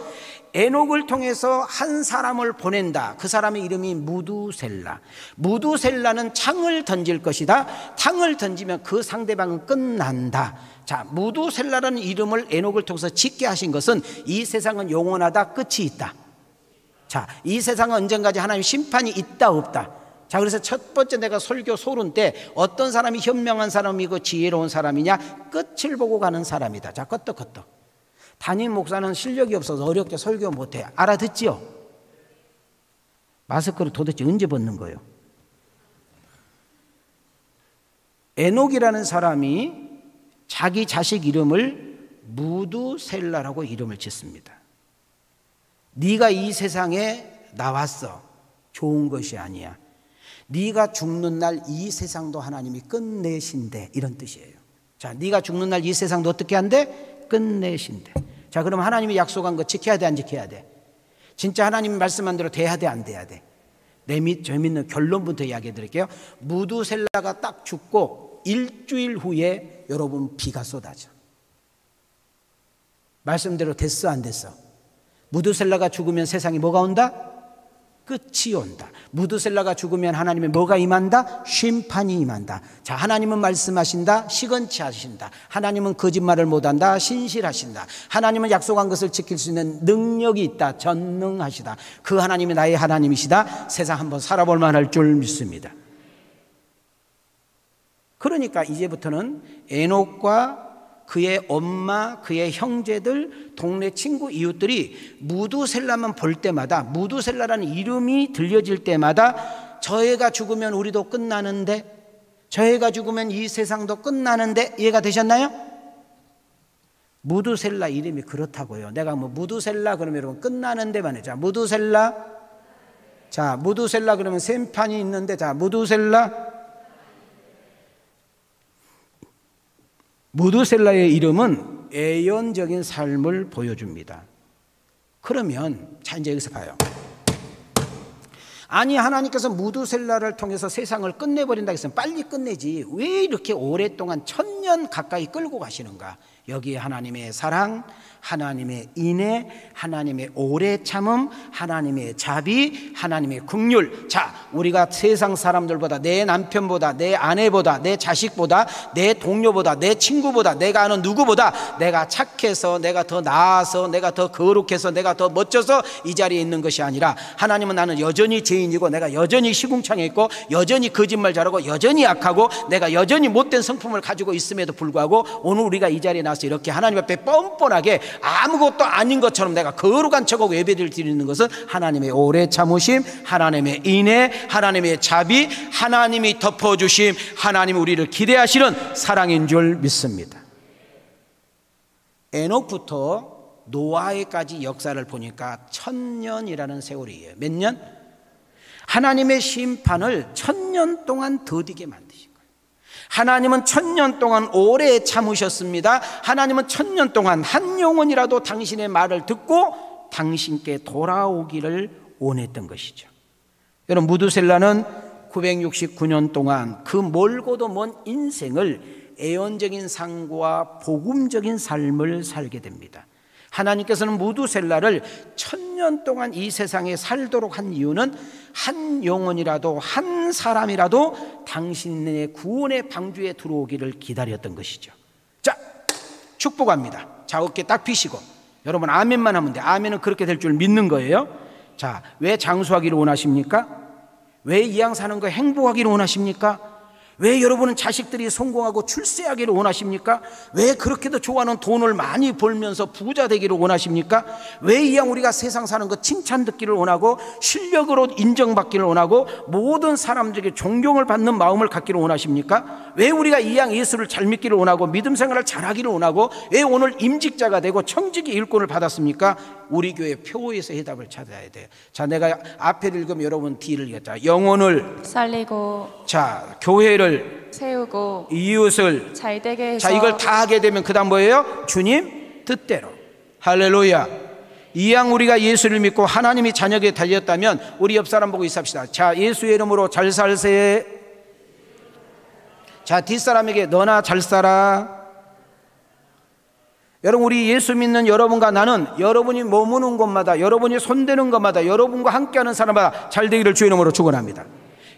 D: 에녹을 통해서 한 사람을 보낸다. 그 사람의 이름이 무두셀라. 무두셀라는 창을 던질 것이다. 창을 던지면 그 상대방은 끝난다. 자, 무두셀라라는 이름을 에녹을 통해서 짓게 하신 것은 이 세상은 영원하다, 끝이 있다. 자, 이 세상은 언젠가지 하나님 심판이 있다, 없다. 자, 그래서 첫 번째 내가 설교 소론 때 어떤 사람이 현명한 사람이고 지혜로운 사람이냐? 끝을 보고 가는 사람이다. 자, 껐떡. 담임 목사는 실력이 없어서 어렵게 설교 못해. 알아듣지요? 마스크를 도대체 언제 벗는 거예요? 에녹이라는 사람이 자기 자식 이름을 무두셀라라고 이름을 짓습니다. 네가 이 세상에 나왔어. 좋은 것이 아니야. 네가 죽는 날 이 세상도 하나님이 끝내신대. 이런 뜻이에요. 자, 네가 죽는 날 이 세상도 어떻게 한대? 끝내신대. 자, 그럼 하나님이 약속한 거 지켜야 돼, 안 지켜야 돼? 진짜 하나님이 말씀한 대로 돼야 돼, 안 돼야 돼? 재밌는 결론부터 이야기해 드릴게요. 무두셀라가 딱 죽고 일주일 후에 여러분 비가 쏟아져. 말씀대로 됐어, 안 됐어? 무두셀라가 죽으면 세상에 뭐가 온다? 끝이 온다. 무두셀라가 죽으면 하나님의 뭐가 임한다? 심판이 임한다. 자, 하나님은 말씀하신다, 시건치 하신다. 하나님은 거짓말을 못한다, 신실하신다. 하나님은 약속한 것을 지킬 수 있는 능력이 있다, 전능하시다. 그 하나님이 나의 하나님이시다. 세상 한번 살아볼 만할 줄 믿습니다. 그러니까 이제부터는 에녹과 그의 엄마, 그의 형제들, 동네 친구, 이웃들이 무두셀라만 볼 때마다, 무두셀라라는 이름이 들려질 때마다 저 애가 죽으면 우리도 끝나는데, 저 애가 죽으면 이 세상도 끝나는데, 이해가 되셨나요? 무두셀라 이름이 그렇다고요. 내가 뭐 무두셀라 그러면 여러분 끝나는데만 해. 자, 무두셀라. 자, 무두셀라 그러면 샘판이 있는데, 자, 무두셀라. 무두셀라의 이름은 애연적인 삶을 보여줍니다. 그러면 자, 이제 여기서 봐요. 아니, 하나님께서 무두셀라를 통해서 세상을 끝내버린다 했으면 빨리 끝내지 왜 이렇게 오랫동안 1000년 가까이 끌고 가시는가? 여기에 하나님의 사랑, 하나님의 인애, 하나님의 오래 참음, 하나님의 자비, 하나님의 긍휼. 자, 우리가 세상 사람들보다, 내 남편보다, 내 아내보다, 내 자식보다, 내 동료보다, 내 친구보다, 내가 아는 누구보다 내가 착해서, 내가 더 나아서, 내가 더 거룩해서, 내가 더 멋져서 이 자리에 있는 것이 아니라 하나님은 나는 여전히 죄인이고, 내가 여전히 시궁창에 있고, 여전히 거짓말 잘하고, 여전히 약하고, 내가 여전히 못된 성품을 가지고 있음에도 불구하고 오늘 우리가 이 자리에 나와서 이렇게 하나님 앞에 뻔뻔하게 아무것도 아닌 것처럼 내가 거룩한 척하고 예배를 드리는 것은 하나님의 오래 참으심, 하나님의 인애, 하나님의 자비, 하나님이 덮어주심, 하나님이 우리를 기대하시는 사랑인 줄 믿습니다. 에녹부터 노아에까지 역사를 보니까 1000년이라는 세월이에요. 몇 년? 하나님의 심판을 1000년 동안 더디게 만드신 거예요. 하나님은 1000년 동안 오래 참으셨습니다. 하나님은 1000년 동안 한 영혼이라도 당신의 말을 듣고 당신께 돌아오기를 원했던 것이죠. 여러분, 무두셀라는 969년 동안 그 멀고도 먼 인생을 애연적인 삶과 복음적인 삶을 살게 됩니다. 하나님께서는 무두셀라를 1000년 동안 이 세상에 살도록 한 이유는 한 영혼이라도, 한 사람이라도 당신의 구원의 방주에 들어오기를 기다렸던 것이죠. 자, 축복합니다. 자, 어깨 딱 펴시고 여러분 아멘만 하면 돼. 아멘은 그렇게 될 줄 믿는 거예요. 자, 왜 장수하기를 원하십니까? 왜 이왕 사는 거 행복하기를 원하십니까? 왜 여러분은 자식들이 성공하고 출세하기를 원하십니까? 왜 그렇게도 좋아하는 돈을 많이 벌면서 부자 되기를 원하십니까? 왜 이왕 우리가 세상 사는 거 칭찬 듣기를 원하고 실력으로 인정받기를 원하고 모든 사람들에게 존경을 받는 마음을 갖기를 원하십니까? 왜 우리가 이왕 예수를 잘 믿기를 원하고 믿음 생활을 잘하기를 원하고 왜 오늘 임직자가 되고 청직의 일꾼을 받았습니까? 우리 교회 표에서 해답을 찾아야 돼요. 자, 내가 앞에 읽으면 여러분 뒤를 읽었자. 영혼을
B: 살리고
D: 자, 교회를
B: 세우고
D: 이웃을
B: 잘되게 해서
D: 자, 이걸 다 하게 되면 그 다음 뭐예요? 주님 뜻대로. 할렐루야. 이왕 우리가 예수를 믿고 하나님이 자녀에게 달렸다면 우리 옆 사람 보고 인사합시다. 자, 예수의 이름으로 잘 살세. 자, 뒷사람에게 너나 잘 살아. 여러분, 우리 예수 믿는 여러분과 나는 여러분이 머무는 곳마다, 여러분이 손대는 곳마다, 여러분과 함께하는 사람마다 잘 되기를 주의 이름으로 축원합니다.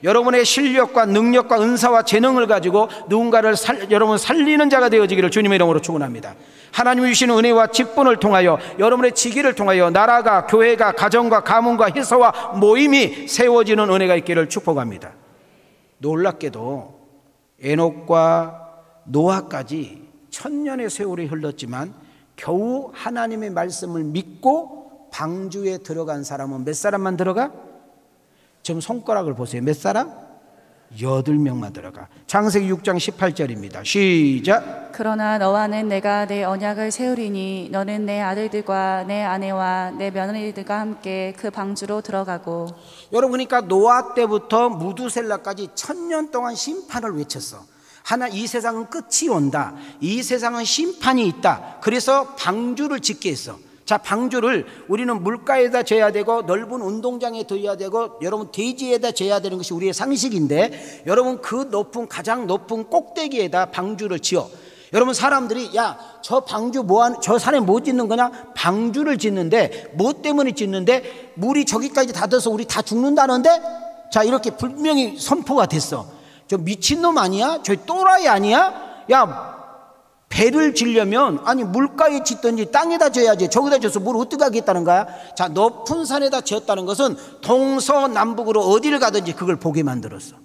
D: 여러분의 실력과 능력과 은사와 재능을 가지고 누군가를 여러분 살리는 자가 되어지기를 주님의 이름으로 축원합니다. 하나님이 주시는 은혜와 직분을 통하여 여러분의 직위를 통하여 나라가, 교회가, 가정과 가문과 회사와 모임이 세워지는 은혜가 있기를 축복합니다. 놀랍게도 에녹과 노아까지 천년의 세월이 흘렀지만 겨우 하나님의 말씀을 믿고 방주에 들어간 사람은 몇 사람만 들어가? 지금 손가락을 보세요. 몇 사람? 8명만 들어가. 창세기 6장 18절입니다. 시작.
B: 그러나 너와는 내가 내 언약을 세우리니 너는 내 아들들과 내 아내와 내 며느리들과 함께 그 방주로 들어가고.
D: 여러분, 그러니까 노아 때부터 무두셀라까지 1000년 동안 심판을 외쳤어. 이 세상은 끝이 온다. 이 세상은 심판이 있다. 그래서 방주를 짓게 했어. 자, 방주를 우리는 물가에다 재야 되고 넓은 운동장에 둬야 되고 여러분 대지에다 재야 되는 것이 우리의 상식인데 여러분 그 가장 높은 꼭대기에다 방주를 지어. 여러분 사람들이 야, 저 방주 저 산에 뭐 짓는 거냐? 방주를 짓는데 뭐 때문에 짓는데 물이 저기까지 닿아서 우리 다 죽는다는데? 자, 이렇게 분명히 선포가 됐어. 저 미친놈 아니야? 저 또라이 아니야? 야, 배를 지려면 아니 물가에 짓든지 땅에다 져야지. 저기다 져서 뭘 어떻게 하겠다는 거야? 자, 높은 산에다 지었다는 것은 동서남북으로 어디를 가든지 그걸 보게 만들었어.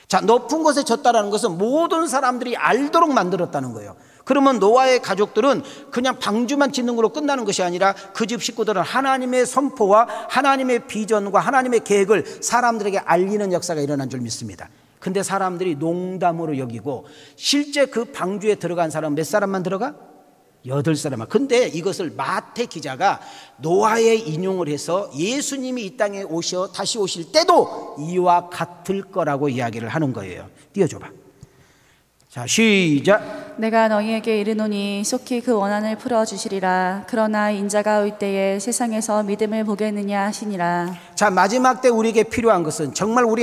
D: 자, 높은 곳에 졌다는 것은 모든 사람들이 알도록 만들었다는 거예요. 그러면 노아의 가족들은 그냥 방주만 짓는 걸로 끝나는 것이 아니라 그 집 식구들은 하나님의 선포와 하나님의 비전과 하나님의 계획을 사람들에게 알리는 역사가 일어난 줄 믿습니다. 근데 사람들이 농담으로 여기고 실제 그 방주에 들어간 사람 몇 사람만 들어가? 8사람만. 근데 이것을 마태 기자가 노아에 인용을 해서 예수님이 이 땅에 다시 오실 때도 이와 같을 거라고 이야기를 하는 거예요. 띄워줘봐. 자, 시작.
B: 내가 너희에게 이르노니 속히 그 원한을 풀어주시리라. 그러나 인자가 올 때에 세상에서 믿음을 보겠느냐 하시니라.
D: 자, 마지막 때 우리에게 필요한 것은 정말 우리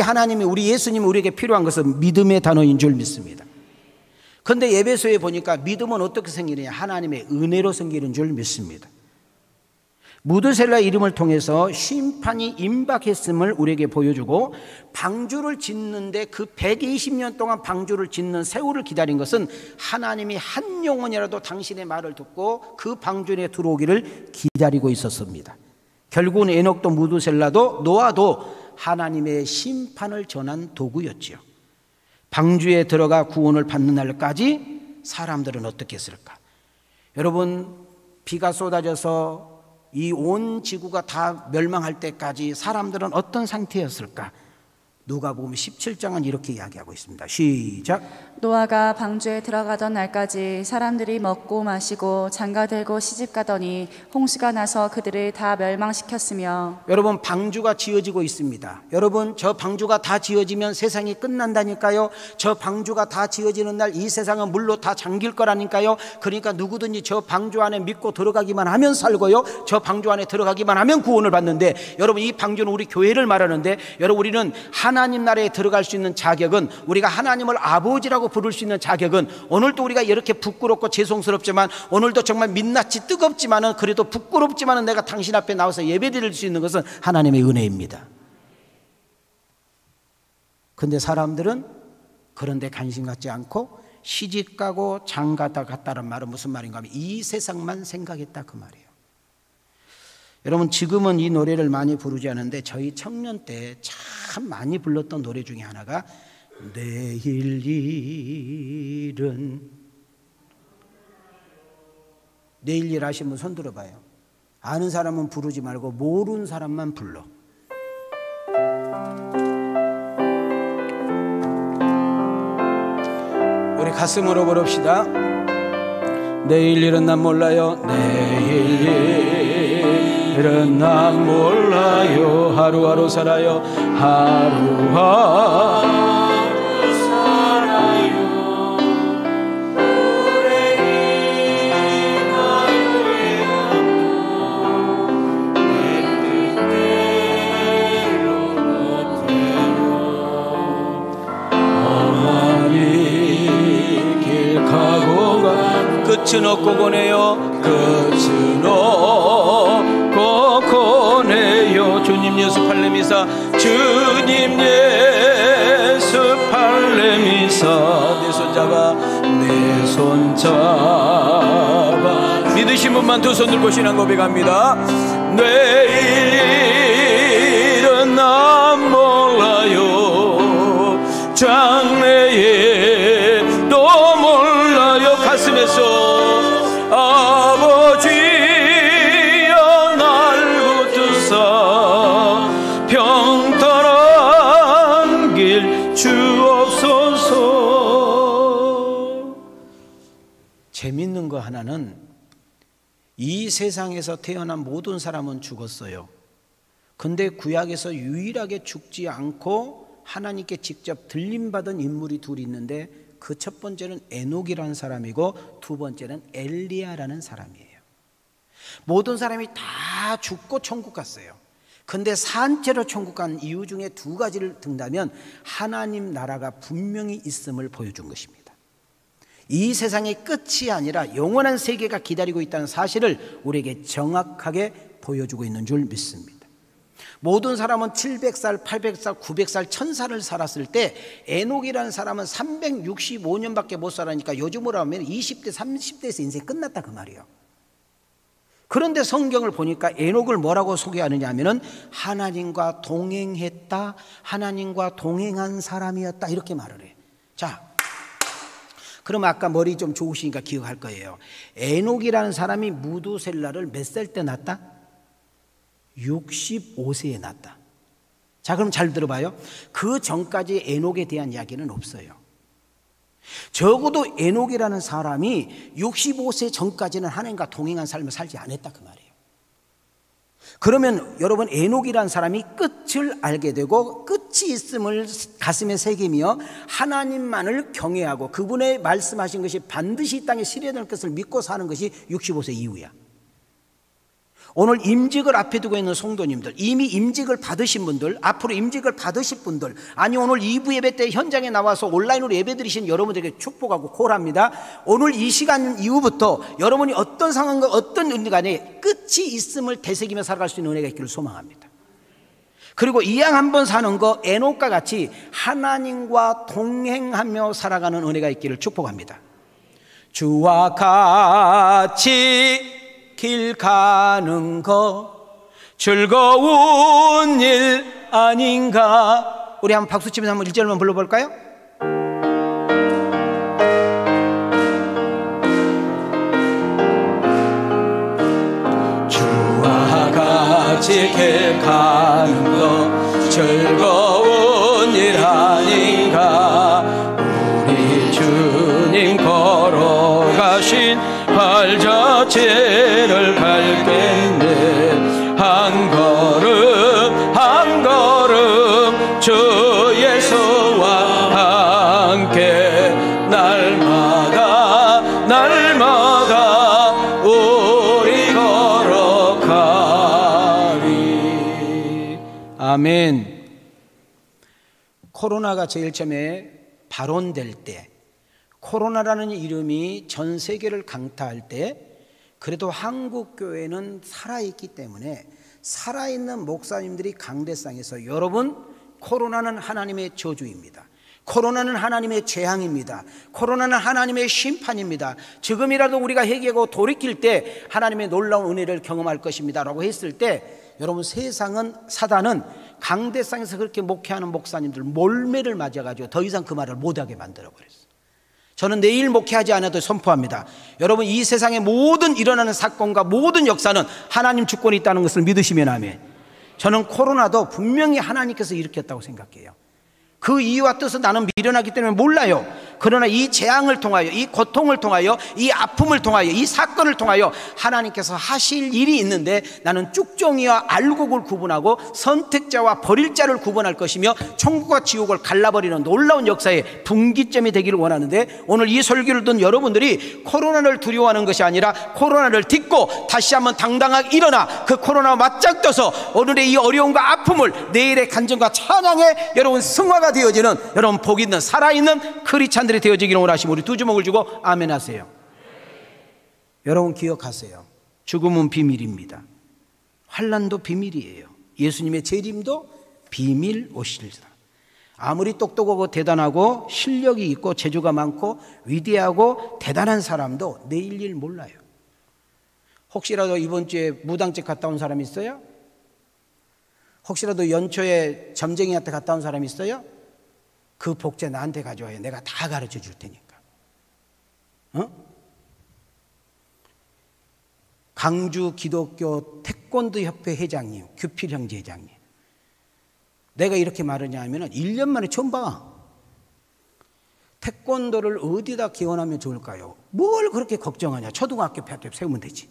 D: 예수님이 우리에게 필요한 것은 믿음의 단어인 줄 믿습니다. 그런데 에베소에 보니까 믿음은 어떻게 생기느냐? 하나님의 은혜로 생기는 줄 믿습니다. 무드셀라 이름을 통해서 심판이 임박했음을 우리에게 보여주고 방주를 짓는데 그 120년 동안 방주를 짓는 세월을 기다린 것은 하나님이 한 영혼이라도 당신의 말을 듣고 그 방주에 들어오기를 기다리고 있었습니다. 결국은 에녹도 무드셀라도 노아도 하나님의 심판을 전한 도구였지요. 방주에 들어가 구원을 받는 날까지 사람들은 어떻게 했을까? 여러분, 비가 쏟아져서 이 온 지구가 다 멸망할 때까지 사람들은 어떤 상태였을까? 누가복음 17장은 이렇게 이야기하고 있습니다. 시작.
B: 노아가 방주에 들어가던 날까지 사람들이 먹고 마시고 장가들고 시집가더니 홍수가 나서 그들을 다 멸망시켰으며.
D: 여러분, 방주가 지어지고 있습니다. 여러분, 저 방주가 다 지어지면 세상이 끝난다니까요. 저 방주가 다 지어지는 날 이 세상은 물로 다 잠길 거라니까요. 그러니까 누구든지 저 방주 안에 믿고 들어가기만 하면 살고요, 저 방주 안에 들어가기만 하면 구원을 받는데, 여러분, 이 방주는 우리 교회를 말하는데, 여러분, 우리는 하나님 나라에 들어갈 수 있는 자격은, 우리가 하나님을 아버지라고 부를 수 있는 자격은, 오늘도 우리가 이렇게 부끄럽고 죄송스럽지만, 오늘도 정말 민낯이 뜨겁지만은, 그래도 부끄럽지만은 내가 당신 앞에 나와서 예배드릴 수 있는 것은 하나님의 은혜입니다. 근데 사람들은 그런데 관심 갖지 않고 시집가고 장가다 갔다는 말은 무슨 말인가 하면 이 세상만 생각했다 그 말이에요. 여러분 지금은 이 노래를 많이 부르지 않는데 저희 청년 때 참 많이 불렀던 노래 중에 하나가 내일 일은, 내일 일 아시는 분 손 들어봐요. 아는 사람은 부르지 말고 모르는 사람만 불러. 우리 가슴으로 부릅시다. 내일 일은 난 몰라요. 내일 일은 난 몰라요. 하루하루 살아요. 하루하루 살아요. 불행이가 유행하고 내 뜻대로 못해요. 험하니 길 가고 가 끝은 없고 고네요. 끝은 없고 고네요. 주님 예수 팔레미사, 주님 예수 팔레미사. 내 손잡아, 내 손잡아. 믿으신 분만 두 손 들고 신앙 고백합니다. 내일은 난 몰라요. 장래에 또 몰라요. 가슴에서 아버지여 날 붙드사 평탄한 길 주옵소서. 재밌는 거 하나는 이 세상에서 태어난 모든 사람은 죽었어요. 근데 구약에서 유일하게 죽지 않고 하나님께 직접 들림받은 인물이 둘이 있는데 그 첫 번째는 에녹이라는 사람이고 두 번째는 엘리야라는 사람이에요. 모든 사람이 다 죽고 천국 갔어요. 근데 산채로 천국 간 이유 중에 두 가지를 든다면 하나님 나라가 분명히 있음을 보여준 것입니다. 이 세상의 끝이 아니라 영원한 세계가 기다리고 있다는 사실을 우리에게 정확하게 보여주고 있는 줄 믿습니다. 모든 사람은 700살, 800살, 900살, 1000살을 살았을 때 에녹이라는 사람은 365년밖에 못 살았으니까 요즘으로 하면 20대, 30대에서 인생이 끝났다 그 말이에요. 그런데 성경을 보니까 에녹을 뭐라고 소개하느냐 하면은 하나님과 동행했다, 하나님과 동행한 사람이었다 이렇게 말을 해. 자, 그럼 아까 머리 좀 좋으시니까 기억할 거예요. 에녹이라는 사람이 무두셀라를 몇 살 때 낳았다? 65세에 낳았다. 자, 그럼 잘 들어봐요. 그 전까지 에녹에 대한 이야기는 없어요. 적어도 에녹이라는 사람이 65세 전까지는 하나님과 동행한 삶을 살지 않았다 그 말이에요. 그러면 여러분 에녹이라는 사람이 끝을 알게 되고 끝이 있음을 가슴에 새기며 하나님만을 경외하고 그분의 말씀하신 것이 반드시 이 땅에 실현될 것을 믿고 사는 것이 65세 이후야. 오늘 임직을 앞에 두고 있는 성도님들, 이미 임직을 받으신 분들, 앞으로 임직을 받으실 분들, 아니 오늘 2부 예배 때 현장에 나와서 온라인으로 예배 드리신 여러분들에게 축복하고 콜합니다. 오늘 이 시간 이후부터 여러분이 어떤 상황과 어떤 은혜 간에 끝이 있음을 되새기며 살아갈 수 있는 은혜가 있기를 소망합니다. 그리고 이왕 한번 사는 거 에녹과 같이 하나님과 동행하며 살아가는 은혜가 있기를 축복합니다. 주와 같이 길 가는 거 즐거운 일 아닌가. 우리 한번 박수 치면서 한번 1절만 불러볼까요? 주와 같이 길 가는 거 즐거운 일 아닌가. 우리 주님 걸어가신 발 자체를 밟겠네. 한 걸음 한 걸음 주 예수와 함께 날마다 날마다 우리 걸어가리. 아멘. 코로나가 제일 처음에 발원될 때, 코로나라는 이름이 전 세계를 강타할 때 그래도 한국 교회는 살아있기 때문에 살아있는 목사님들이 강대상에서 여러분 코로나는 하나님의 저주입니다. 코로나는 하나님의 재앙입니다. 코로나는 하나님의 심판입니다. 지금이라도 우리가 회개하고 돌이킬 때 하나님의 놀라운 은혜를 경험할 것입니다 라고 했을 때, 여러분, 세상은, 사단은 강대상에서 그렇게 목회하는 목사님들 몰매를 맞아가지고 더 이상 그 말을 못하게 만들어버렸어요. 저는 내일 목회하지 않아도 선포합니다. 여러분, 이 세상의 모든 일어나는 사건과 모든 역사는 하나님 주권이 있다는 것을 믿으시면 아멘. 저는 코로나도 분명히 하나님께서 일으켰다고 생각해요. 그 이유와 뜻은 나는 미련하기 때문에 몰라요. 그러나 이 재앙을 통하여, 이 고통을 통하여, 이 아픔을 통하여, 이 사건을 통하여 하나님께서 하실 일이 있는데, 나는 쭉정이와 알곡을 구분하고 선택자와 버릴 자를 구분할 것이며 천국과 지옥을 갈라버리는 놀라운 역사의 분기점이 되기를 원하는데, 오늘 이 설교를 듣는 여러분들이 코로나를 두려워하는 것이 아니라 코로나를 딛고 다시 한번 당당하게 일어나 그 코로나와 맞짱떠서 오늘의 이 어려움과 아픔을 내일의 간증과 찬양의 여러분 승화가 되어지는, 여러분 복 있는 살아있는 크리스찬들이 되어지기를 원하시면 우리 두 주먹을 주고 아멘 하세요. 여러분 기억하세요. 죽음은 비밀입니다. 환난도 비밀이에요. 예수님의 재림도 비밀 오실지다. 아무리 똑똑하고 대단하고 실력이 있고 재주가 많고 위대하고 대단한 사람도 내일 일 몰라요. 혹시라도 이번 주에 무당집 갔다 온 사람 있어요? 혹시라도 연초에 점쟁이한테 갔다 온 사람 있어요? 그 복제 나한테 가져와요. 내가 다 가르쳐 줄 테니까. 강주 기독교 태권도 협회 회장님, 규필 형제 회장님, 내가 이렇게 말하냐 하면 1년 만에 처음 봐. 태권도를 어디다 기원하면 좋을까요? 뭘 그렇게 걱정하냐. 초등학교 폐학교 세우면 되지.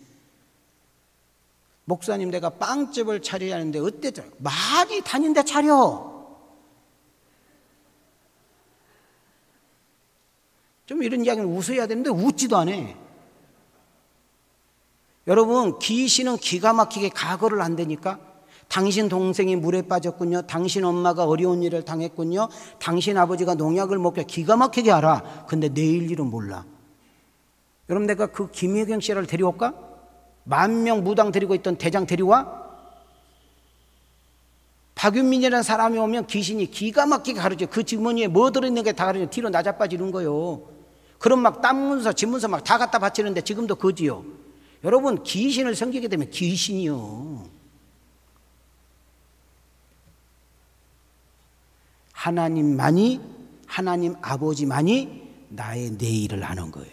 D: 목사님, 내가 빵집을 차려야 하는데 어때? 많이 다닌데 차려. 좀 이런 이야기는 웃어야 되는데 웃지도 않아. 여러분, 귀신은 기가 막히게 각오를 안 되니까, 당신 동생이 물에 빠졌군요, 당신 엄마가 어려운 일을 당했군요, 당신 아버지가 농약을 먹게, 기가 막히게 알아. 근데 내일 일은 몰라. 여러분, 내가 그 김혜경 씨를 데려올까? 10,000명 무당 데리고 있던 대장 데려와? 박윤민이라는 사람이 오면 귀신이 기가 막히게 가르쳐. 그 주머니에 뭐 들어있는 게 다 가르쳐. 뒤로 나자빠지는 거요. 그럼 막 땀문서, 집문서 막 다 갖다 바치는데 지금도 거지요. 여러분, 귀신을 섬기게 되면 귀신이요. 하나님만이, 하나님 아버지만이 나의 내일을 아는 거예요.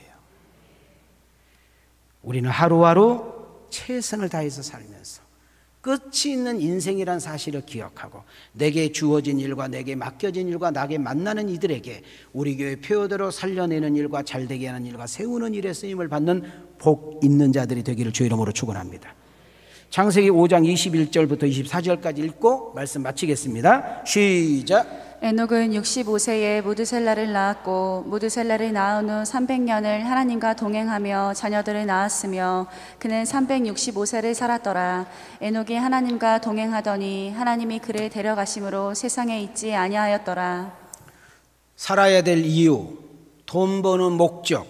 D: 우리는 하루하루 최선을 다해서 살면서 끝이 있는 인생이란 사실을 기억하고, 내게 주어진 일과 내게 맡겨진 일과 나게 만나는 이들에게 우리 교회 표어대로 살려내는 일과 잘되게 하는 일과 세우는 일에 쓰임을 받는 복 있는 자들이 되기를 주의 이름으로 축원합니다. 창세기 5장 21절부터 24절까지 읽고 말씀 마치겠습니다. 시작.
B: 에녹은 65세에 무드셀라를 낳았고, 무드셀라를 낳은 후 300년을 하나님과 동행하며 자녀들을 낳았으며, 그는 365세를 살았더라. 에녹이 하나님과 동행하더니 하나님이 그를 데려가심으로 세상에 있지 아니하였더라.
D: 살아야 될 이유, 돈 버는 목적,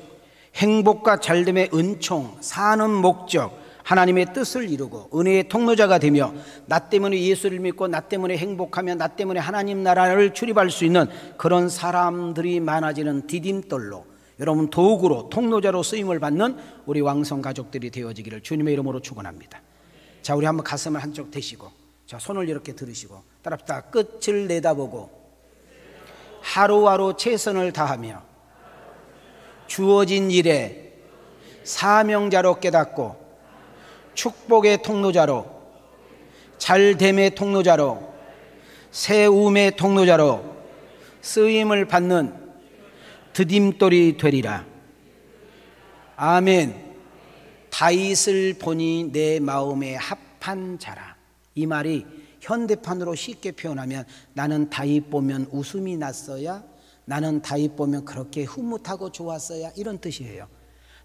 D: 행복과 잘됨의 은총, 사는 목적, 하나님의 뜻을 이루고 은혜의 통로자가 되며, 나 때문에 예수를 믿고 나 때문에 행복하며 나 때문에 하나님 나라를 출입할 수 있는 그런 사람들이 많아지는 디딤돌로, 여러분 도구로, 통로자로 쓰임을 받는 우리 왕성 가족들이 되어지기를 주님의 이름으로 축원합니다. 자, 우리 한번 가슴을 한쪽 대시고, 자, 손을 이렇게 들으시고 따라합시다. 끝을 내다보고 하루하루 최선을 다하며 주어진 일에 사명자로 깨닫고 축복의 통로자로, 잘됨의 통로자로, 세움의 통로자로 쓰임을 받는 드딤돌이 되리라. 아멘. 다윗을 보니 내 마음에 합한 자라. 이 말이 현대판으로 쉽게 표현하면, 나는 다윗 보면 웃음이 났어야, 나는 다윗 보면 그렇게 흐뭇하고 좋았어야, 이런 뜻이에요.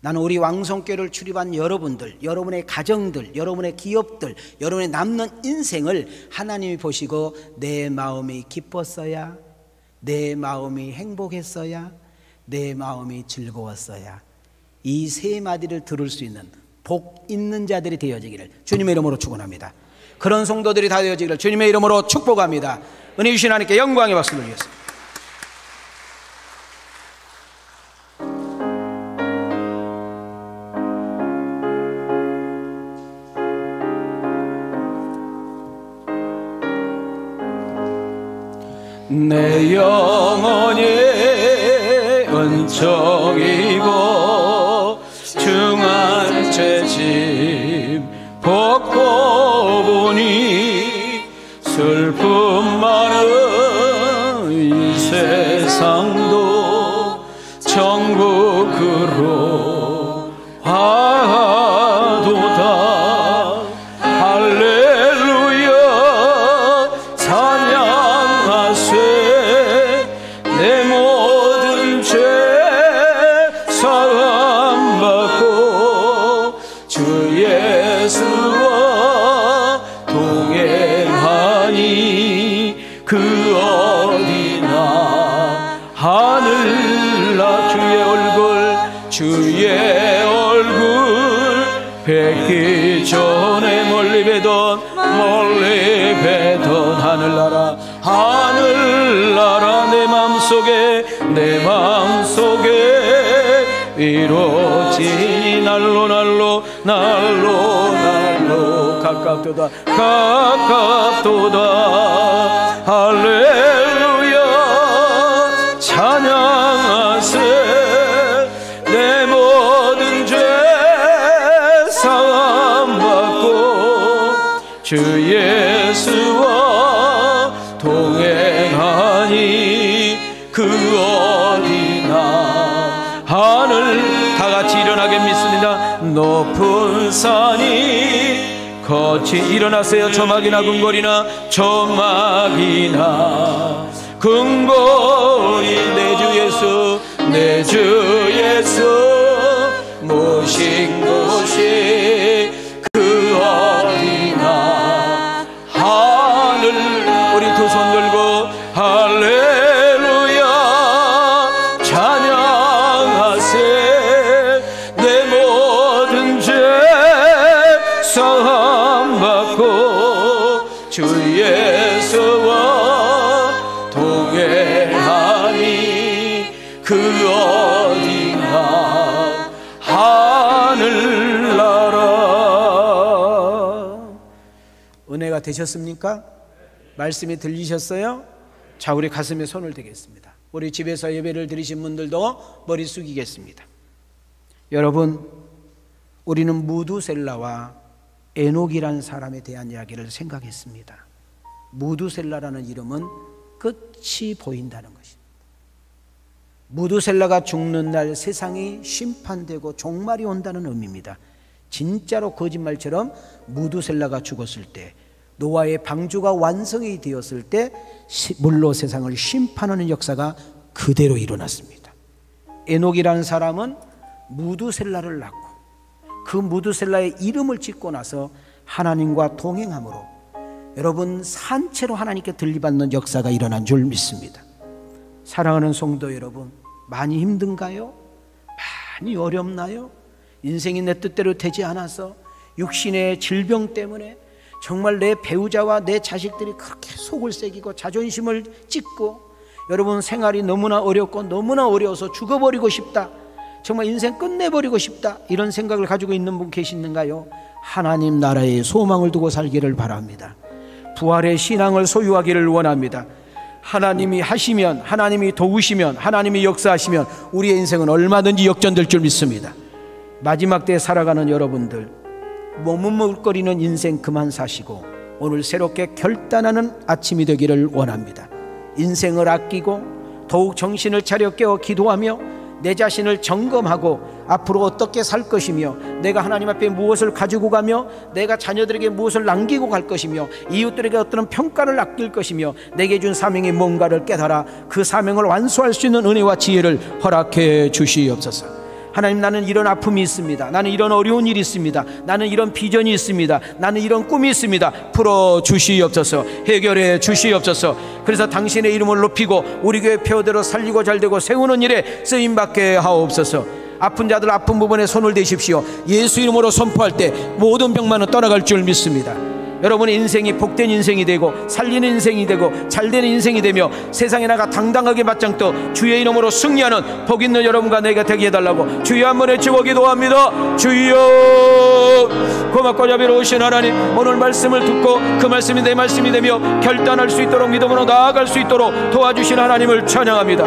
D: 나는 우리 왕성교회를 출입한 여러분들, 여러분의 가정들, 여러분의 기업들, 여러분의 남는 인생을 하나님이 보시고 내 마음이 기뻤어야, 내 마음이 행복했어야, 내 마음이 즐거웠어야, 이 세 마디를 들을 수 있는 복 있는 자들이 되어지기를 주님의 이름으로 축원합니다. 그런 성도들이 다 되어지기를 주님의 이름으로 축복합니다. 은혜 주신 하나님께 영광의 박수를 드리겠습니다. 내 영혼이 은총이고 중한 죄짐 벗고 보니 슬픔 많은 이 세상도 천국으로 하도다. 할렐루야 찬양하세. 내 모든 죄 사함받고 주 예수와 동행하니 그 어디나 하늘나 주의 얼굴 뵙기 전에 멀리 뵈던 하늘나라 내 맘속에 이루어지니 날로 가깝도다 할렐루야 찬양하세. 내 모든 죄 사함받고 주 예수와 동행하니 그 어디나 하늘. 다같이 일어나게 믿습니다. 높은 산이 거치 일어나세요. 조막이나 근거리 내 주 예수 모신 곳이 그 어디나 하늘. 우리 두 손 들고 할렐루야 찬양하세. 내 모든 죄 사함받고 주 예수와 동행하니 그 어디나 하늘나라. 은혜가 되셨습니까? 말씀이 들리셨어요? 자, 우리 가슴에 손을 대겠습니다. 우리 집에서 예배를 드리신 분들도 머리 숙이겠습니다. 여러분, 우리는 무두셀라와 에녹이라는 사람에 대한 이야기를 생각했습니다. 무두셀라라는 이름은 끝이 보인다는 것입니다. 무두셀라가 죽는 날 세상이 심판되고 종말이 온다는 의미입니다. 진짜로 거짓말처럼 무두셀라가 죽었을 때, 노아의 방주가 완성이 되었을 때 물로 세상을 심판하는 역사가 그대로 일어났습니다. 에녹이라는 사람은 무두셀라를 낳고 그 무두셀라의 이름을 짓고 나서 하나님과 동행함으로 여러분 산채로 하나님께 들리받는 역사가 일어난 줄 믿습니다. 사랑하는 성도 여러분, 많이 힘든가요? 많이 어렵나요? 인생이 내 뜻대로 되지 않아서 육신의 질병 때문에 정말 내 배우자와 내 자식들이 그렇게 속을 새기고 자존심을 찢고 여러분 생활이 너무나 어렵고 너무나 어려워서 죽어버리고 싶다, 정말 인생 끝내버리고 싶다, 이런 생각을 가지고 있는 분 계시는가요? 하나님 나라에 소망을 두고 살기를 바랍니다. 부활의 신앙을 소유하기를 원합니다. 하나님이 하시면, 하나님이 도우시면, 하나님이 역사하시면 우리의 인생은 얼마든지 역전될 줄 믿습니다. 마지막 때에 살아가는 여러분들, 머뭇거리는 인생 그만 사시고 오늘 새롭게 결단하는 아침이 되기를 원합니다. 인생을 아끼고 더욱 정신을 차려 깨어 기도하며 내 자신을 점검하고 앞으로 어떻게 살 것이며 내가 하나님 앞에 무엇을 가지고 가며 내가 자녀들에게 무엇을 남기고 갈 것이며 이웃들에게 어떤 평가를 아낄 것이며 내게 준 사명이 뭔가를 깨달아 그 사명을 완수할 수 있는 은혜와 지혜를 허락해 주시옵소서. 하나님, 나는 이런 아픔이 있습니다. 나는 이런 어려운 일이 있습니다. 나는 이런 비전이 있습니다. 나는 이런 꿈이 있습니다. 풀어 주시옵소서. 해결해 주시옵소서. 그래서 당신의 이름을 높이고 우리 교회 표대로 살리고 잘되고 세우는 일에 쓰임받게 하옵소서. 아픈 자들 아픈 부분에 손을 대십시오. 예수 이름으로 선포할 때 모든 병만은 떠나갈 줄 믿습니다. 여러분의 인생이 복된 인생이 되고 살리는 인생이 되고 잘되는 인생이 되며 세상에 나가 당당하게 맞짱 떠 주의 이름으로 승리하는 복 있는 여러분과 내가 되게 해달라고 주여 한번 외치고 기도합니다. 주여, 고맙고 자비로우신 하나님, 오늘 말씀을 듣고 그 말씀이 내 말씀이 되며 결단할 수 있도록 믿음으로 나아갈 수 있도록 도와주신 하나님을 찬양합니다.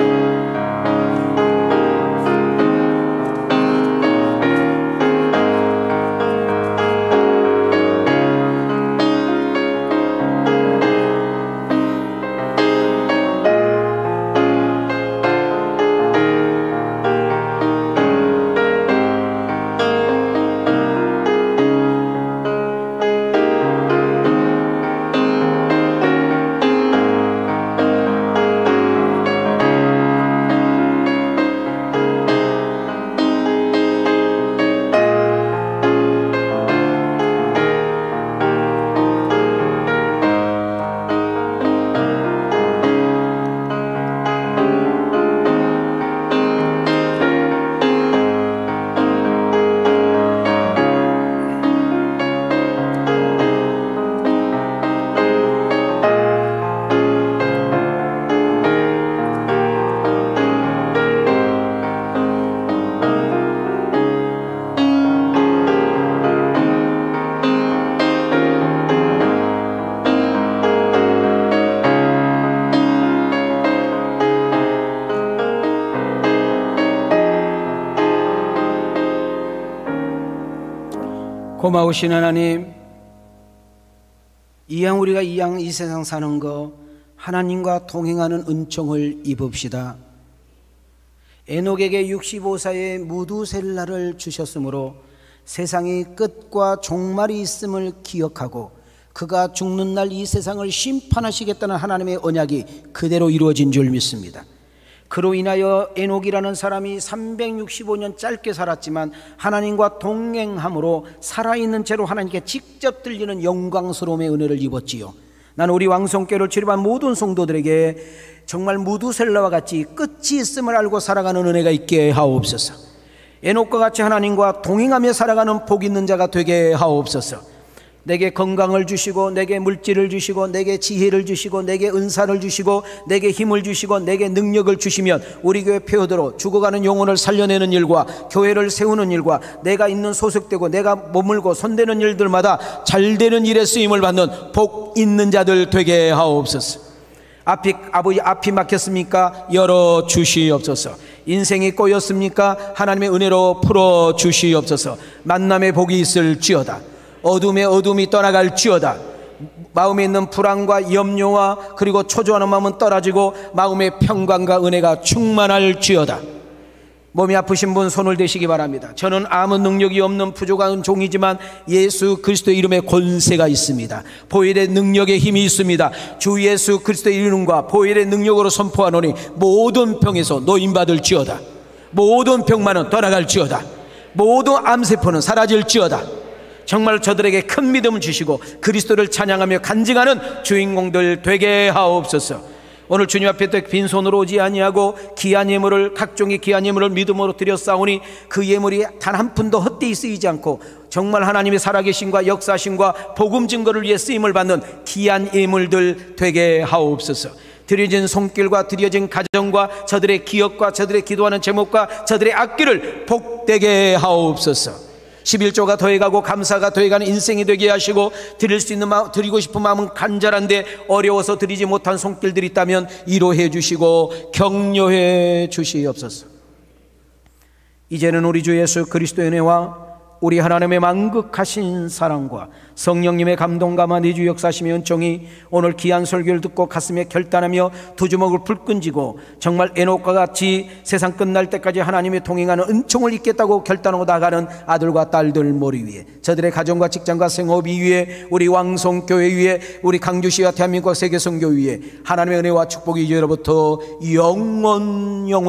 D: 고마우신 하나님, 우리가 이 세상 사는 거 하나님과 동행하는 은총을 입읍시다. 에녹에게 65세의 무두셀라를 주셨으므로 세상의 끝과 종말이 있음을 기억하고 그가 죽는 날 이 세상을 심판하시겠다는 하나님의 언약이 그대로 이루어진 줄 믿습니다. 그로 인하여 에녹이라는 사람이 365년 짧게 살았지만 하나님과 동행함으로 살아있는 채로 하나님께 직접 들리는 영광스러움의 은혜를 입었지요. 나는 우리 왕성교회를 출입한 모든 성도들에게 정말 무두셀라와 같이 끝이 있음을 알고 살아가는 은혜가 있게 하옵소서. 에녹과 같이 하나님과 동행하며 살아가는 복 있는 자가 되게 하옵소서. 내게 건강을 주시고 내게 물질을 주시고 내게 지혜를 주시고 내게 은사를 주시고 내게 힘을 주시고 내게 능력을 주시면 우리 교회 폐허대로 죽어가는 영혼을 살려내는 일과 교회를 세우는 일과 내가 있는 소속되고 내가 머물고 손대는 일들마다 잘되는 일에 쓰임을 받는 복 있는 자들 되게 하옵소서. 앞이 막혔습니까? 열어 주시옵소서. 인생이 꼬였습니까? 하나님의 은혜로 풀어 주시옵소서. 만남의 복이 있을지어다. 어둠이 떠나갈지어다. 마음에 있는 불안과 염려와 그리고 초조하는 마음은 떨어지고 마음의 평강과 은혜가 충만할지어다. 몸이 아프신 분 손을 대시기 바랍니다. 저는 아무 능력이 없는 부족한 종이지만 예수 그리스도의 이름에 권세가 있습니다. 보혈의 능력에 힘이 있습니다. 주 예수 그리스도의 이름과 보혈의 능력으로 선포하노니 모든 병에서 노임받을지어다. 모든 병만은 떠나갈지어다. 모든 암세포는 사라질지어다. 정말 저들에게 큰 믿음을 주시고 그리스도를 찬양하며 간증하는 주인공들 되게 하옵소서. 오늘 주님 앞에 빈손으로 오지 아니하고 귀한 예물을, 각종의 귀한 예물을 믿음으로 드렸사오니 그 예물이 단 한 푼도 헛되이 쓰이지 않고 정말 하나님의 살아계심과 역사심과 복음 증거를 위해 쓰임을 받는 귀한 예물들 되게 하옵소서. 드려진 손길과 드려진 가정과 저들의 기억과 저들의 기도하는 제목과 저들의 악기를 복되게 하옵소서. 11조가 더해가고 감사가 더해가는 인생이 되게 하시고 드릴 수 있는 마음, 드리고 싶은 마음은 간절한데 어려워서 드리지 못한 손길들이 있다면 위로해 주시고 격려해 주시옵소서. 이제는 우리 주 예수 그리스도의 은혜와 우리 하나님의 만극하신 사랑과 성령님의 감동과 내주 역사심의 은총이 오늘 귀한 설교를 듣고 가슴에 결단하며 두 주먹을 불끈지고 정말 에녹과 같이 세상 끝날 때까지 하나님의 동행하는 은총을 잊겠다고 결단하고 나가는 아들과 딸들 머리 위에, 저들의 가정과 직장과 생업 위에, 우리 왕성교회 위에, 우리 강주시와 대한민국 세계선교 위에 하나님의 은혜와 축복이 이제로부터 영원토록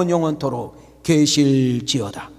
D: 계실지어다.